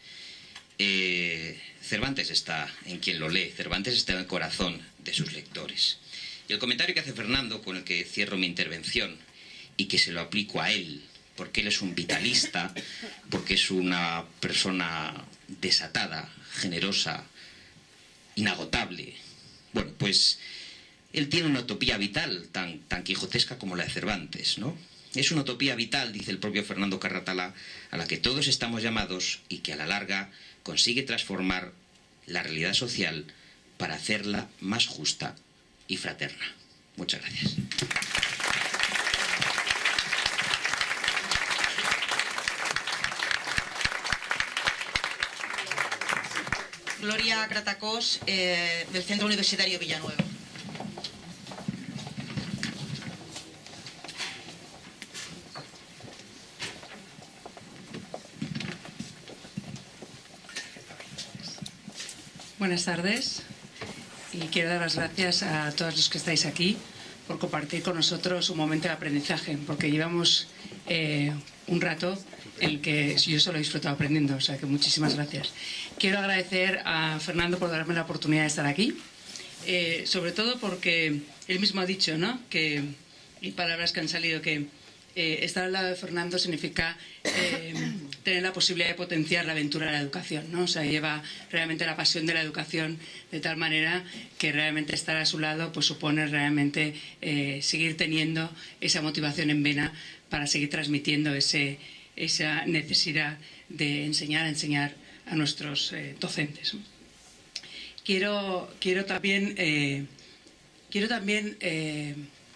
Cervantes está en quien lo lee, Cervantes está en el corazón de sus lectores. Y el comentario que hace Fernando, con el que cierro mi intervención, y que se lo aplico a él, porque él es un vitalista, porque es una persona desatada, generosa, inagotable. Bueno, pues él tiene una utopía vital tan quijotesca como la de Cervantes, ¿no? Es una utopía vital, dice el propio Fernando Carratalá, a la que todos estamos llamados y que a la larga consigue transformar la realidad social para hacerla más justa y fraterna. Muchas gracias. Gloria Gratacós, del Centro Universitario Villanueva. Buenas tardes, y quiero dar las gracias a todos los que estáis aquí por compartir con nosotros un momento de aprendizaje, porque llevamos un rato en el que yo solo he disfrutado aprendiendo, o sea que muchísimas gracias. Quiero agradecer a Fernando por darme la oportunidad de estar aquí, sobre todo porque él mismo ha dicho, ¿no?, que, y palabras que han salido, que estar al lado de Fernando significa tener la posibilidad de potenciar la aventura de la educación, ¿no? O sea, lleva realmente la pasión de la educación de tal manera que realmente estar a su lado pues supone realmente seguir teniendo esa motivación en vena para seguir transmitiendo esa necesidad de enseñar a nuestros docentes. Quiero también,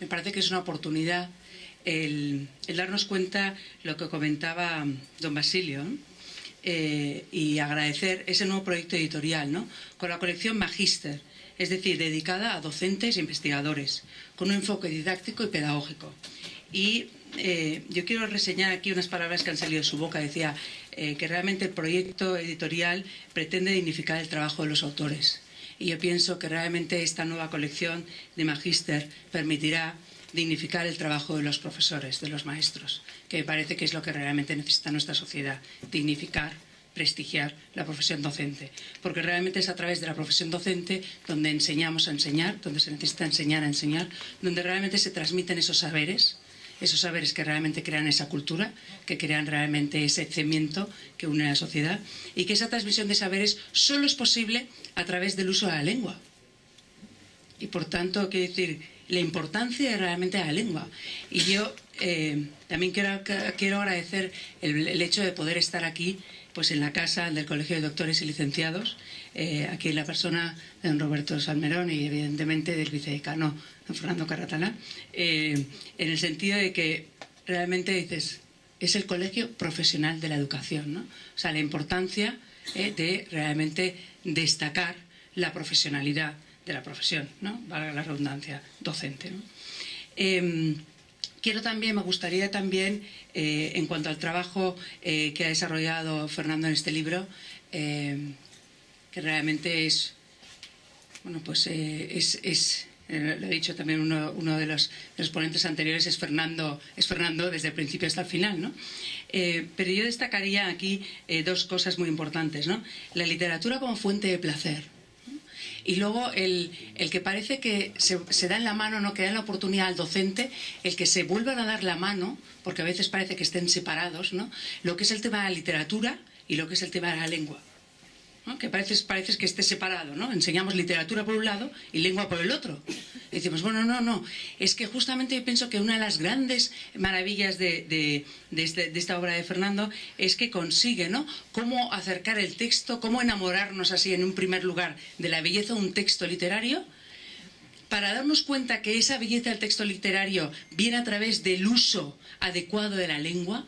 me parece que es una oportunidad el darnos cuenta lo que comentaba don Basilio, ¿no? Y agradecer ese nuevo proyecto editorial, ¿no?, con la colección Magíster, es decir, dedicada a docentes e investigadores, con un enfoque didáctico y pedagógico. Y yo quiero reseñar aquí unas palabras que han salido de su boca. Decía que realmente el proyecto editorial pretende dignificar el trabajo de los autores. Y yo pienso que realmente esta nueva colección de Magíster permitirá dignificar el trabajo de los profesores, de los maestros, que me parece que es lo que realmente necesita nuestra sociedad, dignificar, prestigiar la profesión docente, porque realmente es a través de la profesión docente donde enseñamos a enseñar, donde se necesita enseñar a enseñar, donde realmente se transmiten esos saberes que realmente crean esa cultura, que crean realmente ese cimiento que une a la sociedad, y que esa transmisión de saberes solo es posible a través del uso de la lengua. Y por tanto, quiero decir, la importancia realmente de la lengua. Y yo también quiero agradecer el hecho de poder estar aquí pues en la casa del Colegio de Doctores y Licenciados, aquí en la persona de don Roberto Salmerón y evidentemente del vicedecano don Fernando Carratalá, en el sentido de que realmente dices, es el colegio profesional de la educación, ¿no? O sea, la importancia de realmente destacar la profesionalidad de la profesión, ¿no?, valga la redundancia, docente, ¿no? Me gustaría también, en cuanto al trabajo que ha desarrollado Fernando en este libro, que realmente es, bueno, pues lo he dicho también uno de los ponentes anteriores, es Fernando desde el principio hasta el final, ¿no? Pero yo destacaría aquí dos cosas muy importantes, ¿no? La literatura como fuente de placer. Y luego el que parece que se da en la mano, ¿no?, que da la oportunidad al docente, el que se vuelvan a dar la mano, porque a veces parece que estén separados, ¿no?, lo que es el tema de la literatura y lo que es el tema de la lengua, ¿no?, que parece que esté separado, ¿no? Enseñamos literatura por un lado y lengua por el otro. Y decimos, bueno, no, es que justamente yo pienso que una de las grandes maravillas de esta obra de Fernando es que consigue, ¿no?, cómo acercar el texto, cómo enamorarnos así en un primer lugar de la belleza de un texto literario, para darnos cuenta que esa belleza del texto literario viene a través del uso adecuado de la lengua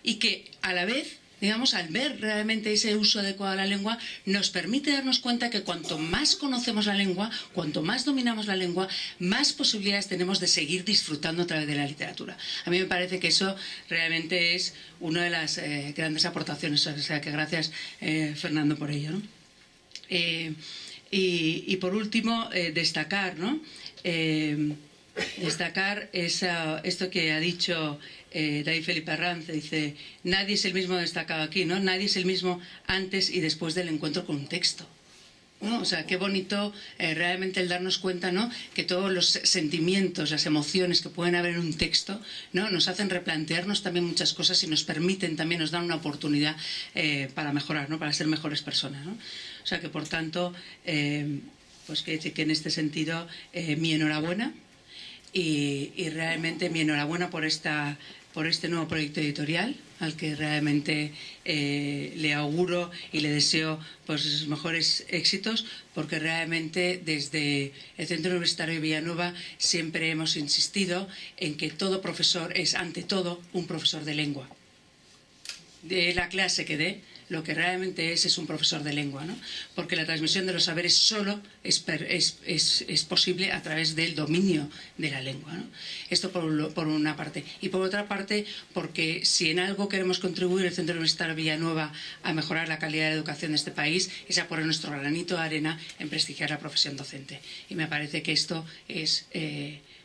y que a la vez, digamos, al ver realmente ese uso adecuado de la lengua, nos permite darnos cuenta que cuanto más conocemos la lengua, cuanto más dominamos la lengua, más posibilidades tenemos de seguir disfrutando a través de la literatura. A mí me parece que eso realmente es una de las grandes aportaciones, o sea que gracias, Fernando, por ello, ¿no? Y por último, destacar, ¿no? Destacar esto que ha dicho David Felipe Arranz, dice, nadie es el mismo destacado aquí, ¿no? Nadie es el mismo antes y después del encuentro con un texto, ¿no? O sea, qué bonito realmente el darnos cuenta, ¿no? Que todos los sentimientos, las emociones que pueden haber en un texto, ¿no? Nos hacen replantearnos también muchas cosas y nos permiten también, nos dan una oportunidad para mejorar, ¿no? Para ser mejores personas, ¿no? O sea que, por tanto, pues que en este sentido mi enhorabuena y realmente mi enhorabuena por este nuevo proyecto editorial, al que realmente le auguro y le deseo pues sus mejores éxitos, porque realmente desde el Centro Universitario de Villanueva siempre hemos insistido en que todo profesor es ante todo un profesor de lengua. De la clase que dé, lo que realmente es un profesor de lengua, ¿no? Porque la transmisión de los saberes solo es posible a través del dominio de la lengua, ¿no? Esto por una parte. Y por otra parte, porque si en algo queremos contribuir el Centro Universitario Villanueva a mejorar la calidad de la educación de este país, es a poner nuestro granito de arena en prestigiar la profesión docente. Y me parece que esto es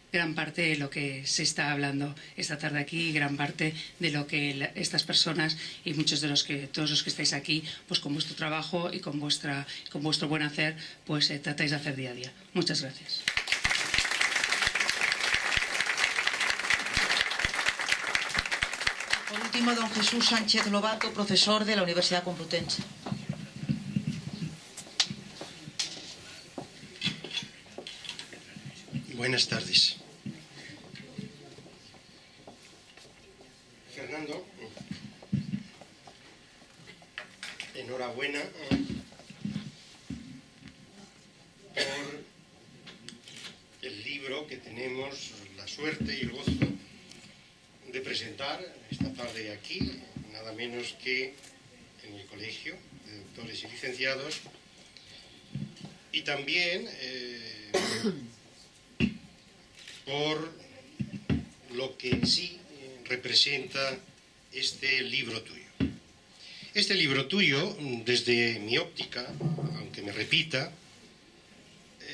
gran parte de lo que se está hablando esta tarde aquí y gran parte de lo que estas personas y muchos de todos los que estáis aquí, pues con vuestro trabajo y con vuestro buen hacer, pues tratáis de hacer día a día. Muchas gracias. Por último, don Jesús Sánchez Lobato, profesor de la Universidad Complutense. Buenas tardes. Fernando, enhorabuena por el libro que tenemos la suerte y el gozo de presentar esta tarde aquí, nada menos que en el Colegio de Doctores y Licenciados, y también por lo que sí representa este libro tuyo. Este libro tuyo, desde mi óptica, aunque me repita,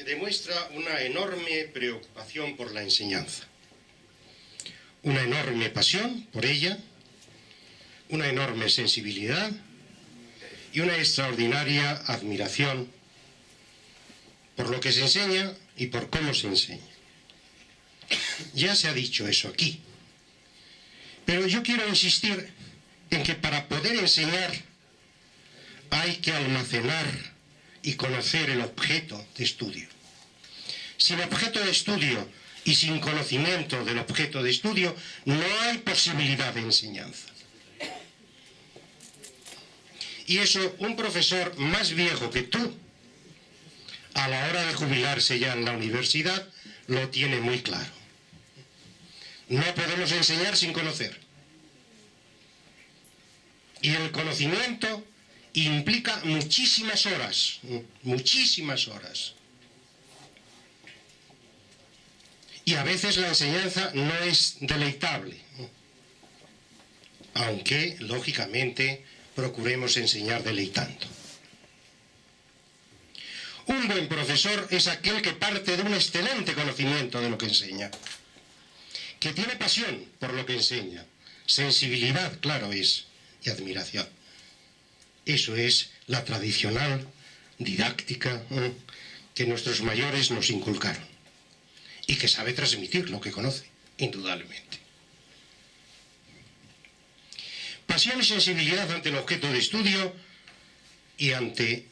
demuestra una enorme preocupación por la enseñanza, una enorme pasión por ella, una enorme sensibilidad y una extraordinaria admiración por lo que se enseña y por cómo se enseña. Ya se ha dicho eso aquí, pero yo quiero insistir en que para poder enseñar hay que almacenar y conocer el objeto de estudio. Sin objeto de estudio y sin conocimiento del objeto de estudio no hay posibilidad de enseñanza. Y eso un profesor más viejo que tú, a la hora de jubilarse ya en la universidad, lo tiene muy claro. No podemos enseñar sin conocer. Y el conocimiento implica muchísimas horas, muchísimas horas. Y a veces la enseñanza no es deleitable, aunque, lógicamente, procuremos enseñar deleitando. Un buen profesor es aquel que parte de un excelente conocimiento de lo que enseña, que tiene pasión por lo que enseña, sensibilidad, claro es, y admiración. Eso es la tradicional didáctica que nuestros mayores nos inculcaron y que sabe transmitir lo que conoce, indudablemente. Pasión y sensibilidad ante el objeto de estudio y ante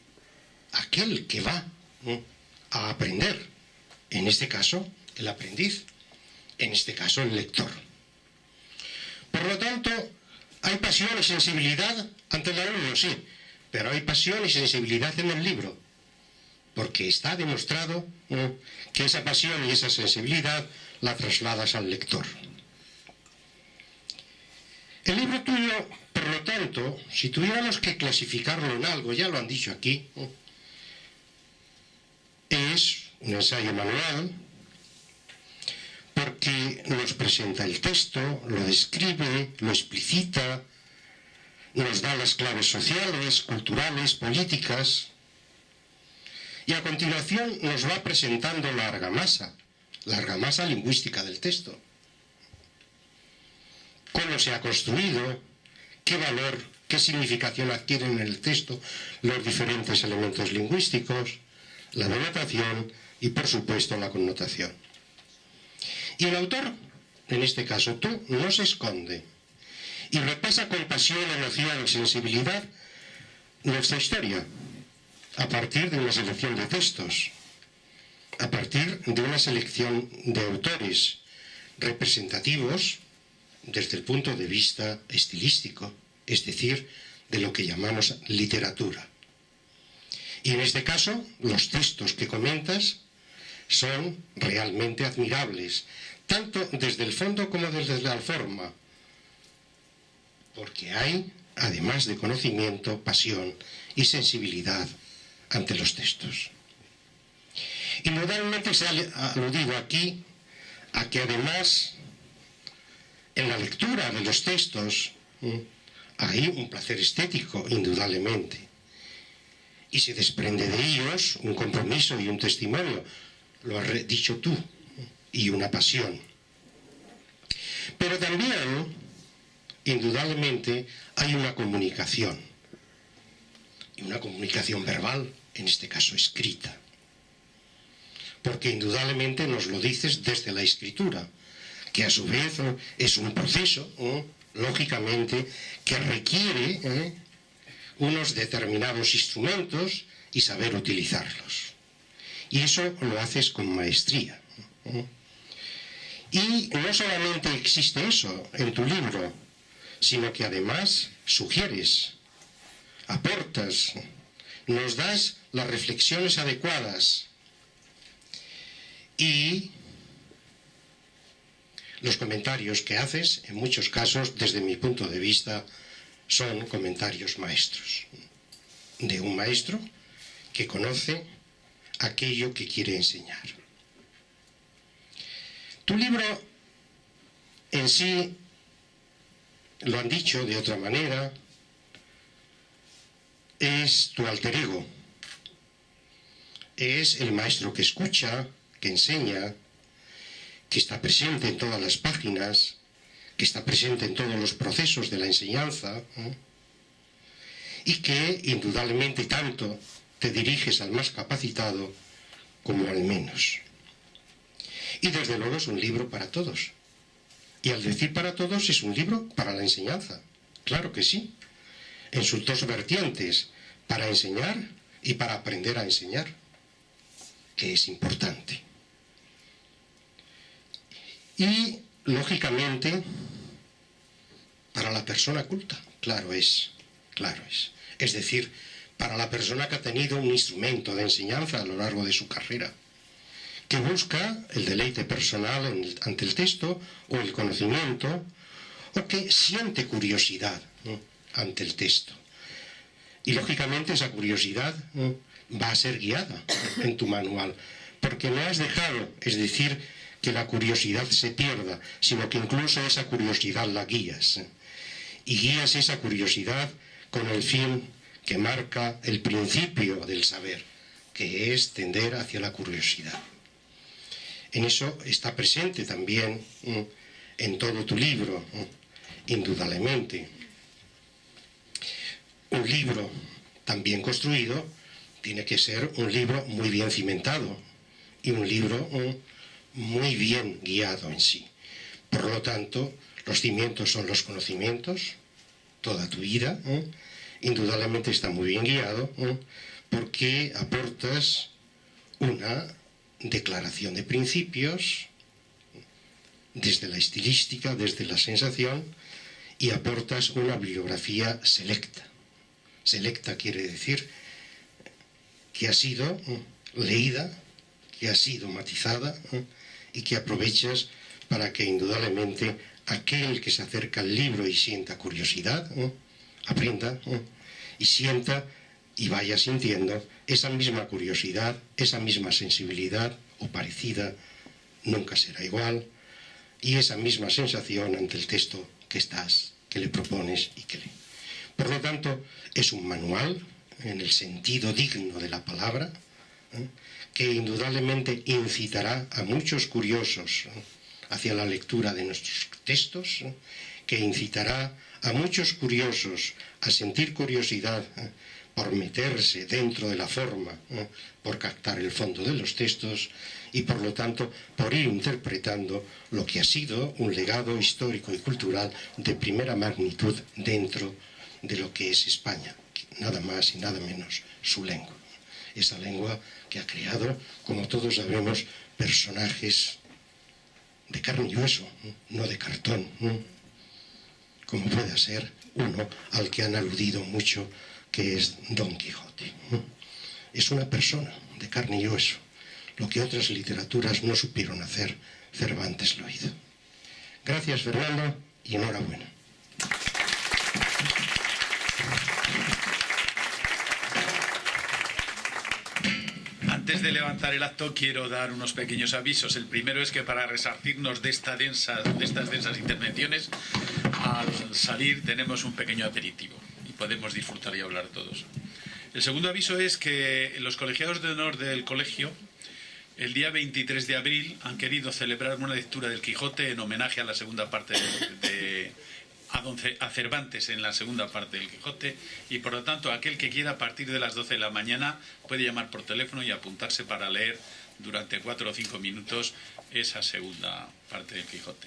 aquel que va a aprender, en este caso el aprendiz, en este caso el lector. Por lo tanto, hay pasión y sensibilidad ante el alumno, sí, pero hay pasión y sensibilidad en el libro, porque está demostrado que esa pasión y esa sensibilidad la trasladas al lector. El libro tuyo, por lo tanto, si tuviéramos que clasificarlo en algo, ya lo han dicho aquí, es un ensayo manual, porque nos presenta el texto, lo describe, lo explicita, nos da las claves sociales, culturales, políticas, y a continuación nos va presentando la argamasa lingüística del texto. Cómo se ha construido, qué valor, qué significación adquieren en el texto los diferentes elementos lingüísticos, la denotación y, por supuesto, la connotación. Y el autor, en este caso tú, no se esconde y repasa con pasión, emoción y sensibilidad nuestra historia a partir de una selección de textos, a partir de una selección de autores representativos desde el punto de vista estilístico, es decir, de lo que llamamos literatura. Y en este caso, los textos que comentas son realmente admirables, tanto desde el fondo como desde la forma, porque hay, además de conocimiento, pasión y sensibilidad ante los textos. Indudablemente se ha aludido aquí a que además en la lectura de los textos hay un placer estético, indudablemente, y se desprende de ellos un compromiso y un testimonio, lo has dicho tú, y una pasión. Pero también, indudablemente, hay una comunicación, y una comunicación verbal, en este caso escrita, porque indudablemente nos lo dices desde la escritura, que a su vez es un proceso, lógicamente, que requiere unos determinados instrumentos y saber utilizarlos. Y eso lo haces con maestría. Y no solamente existe eso en tu libro, sino que además sugieres, aportas, nos das las reflexiones adecuadas y los comentarios que haces, en muchos casos, desde mi punto de vista, son comentarios maestros, de un maestro que conoce aquello que quiere enseñar. Tu libro en sí, lo han dicho de otra manera, es tu alter ego, es el maestro que escucha, que enseña, que está presente en todas las páginas, que está presente en todos los procesos de la enseñanza, y que indudablemente tanto te diriges al más capacitado como al menos. Y desde luego es un libro para todos. Y al decir para todos es un libro para la enseñanza, claro que sí, en sus dos vertientes, para enseñar y para aprender a enseñar, que es importante. Y, lógicamente, para la persona culta, claro es. Es decir, para la persona que ha tenido un instrumento de enseñanza a lo largo de su carrera, que busca el deleite personal ante el texto o el conocimiento, o que siente curiosidad ante el texto. Y, lógicamente, esa curiosidad va a ser guiada en tu manual, porque no has dejado, es decir, que la curiosidad se pierda, sino que incluso esa curiosidad la guías. Y guías esa curiosidad con el fin que marca el principio del saber, que es tender hacia la curiosidad. En eso está presente también en todo tu libro, indudablemente. Un libro tan bien construido tiene que ser un libro muy bien cimentado y un libro muy bien guiado en sí. Por lo tanto, los cimientos son los conocimientos, toda tu vida, indudablemente está muy bien guiado, porque aportas una declaración de principios desde la estilística, desde la sensación, y aportas una bibliografía selecta. Selecta quiere decir que ha sido leída, que ha sido matizada y que aprovechas para que indudablemente aquel que se acerca al libro y sienta curiosidad, aprenda y sienta y vaya sintiendo esa misma curiosidad, esa misma sensibilidad o parecida, nunca será igual, y esa misma sensación ante el texto que le propones y que lee. Por lo tanto, es un manual en el sentido digno de la palabra, que indudablemente incitará a muchos curiosos hacia la lectura de nuestros textos, que incitará a muchos curiosos a sentir curiosidad por meterse dentro de la forma, por captar el fondo de los textos y por lo tanto por ir interpretando lo que ha sido un legado histórico y cultural de primera magnitud dentro de lo que es España, nada más y nada menos su lengua. Esa lengua que ha creado, como todos sabemos, personajes de carne y hueso, no de cartón, como puede ser uno al que han aludido mucho, que es Don Quijote. Es una persona de carne y hueso, lo que otras literaturas no supieron hacer, Cervantes lo hizo. Gracias, Fernando, y enhorabuena. Antes de levantar el acto quiero dar unos pequeños avisos. El primero es que para resarcirnos de estas densas intervenciones, al salir tenemos un pequeño aperitivo y podemos disfrutar y hablar todos. El segundo aviso es que los colegiados de honor del colegio el día 23 de abril han querido celebrar una lectura del Quijote en homenaje a la segunda parte a Cervantes en la segunda parte del Quijote, y por lo tanto aquel que quiera a partir de las 12 de la mañana puede llamar por teléfono y apuntarse para leer durante 4 o 5 minutos esa segunda parte del Quijote.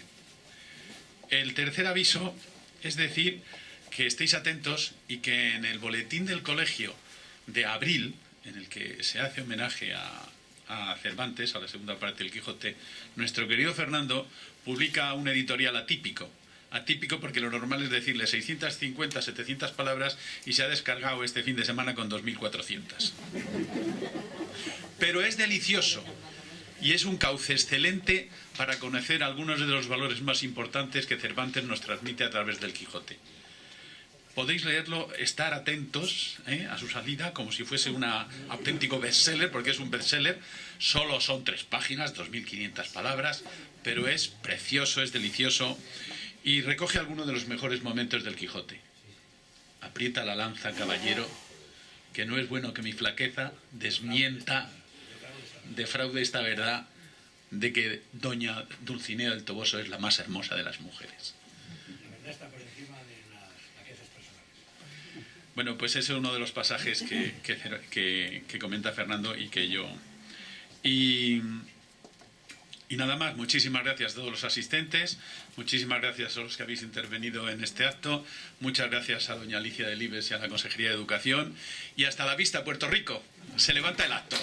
El tercer aviso es decir que estéis atentos y que en el boletín del colegio de abril, en el que se hace homenaje a Cervantes, a la segunda parte del Quijote, nuestro querido Fernando publica un editorial atípico porque lo normal es decirle 650, 700 palabras y se ha descargado este fin de semana con 2.400. Pero es delicioso y es un cauce excelente para conocer algunos de los valores más importantes que Cervantes nos transmite a través del Quijote. Podéis leerlo, estar atentos a su salida como si fuese un auténtico bestseller, porque es un bestseller, solo son 3 páginas, 2.500 palabras, pero es precioso, es delicioso y recoge algunos de los mejores momentos del Quijote. Aprieta la lanza, caballero, que no es bueno que mi flaqueza desmienta, defraude esta verdad de que doña Dulcinea del Toboso es la más hermosa de las mujeres. Bueno, pues ese es uno de los pasajes que comenta Fernando y que yo... Y nada más, muchísimas gracias a todos los asistentes, muchísimas gracias a los que habéis intervenido en este acto, muchas gracias a doña Alicia Delibes y a la Consejería de Educación, y hasta la vista, Puerto Rico. Se levanta el acto.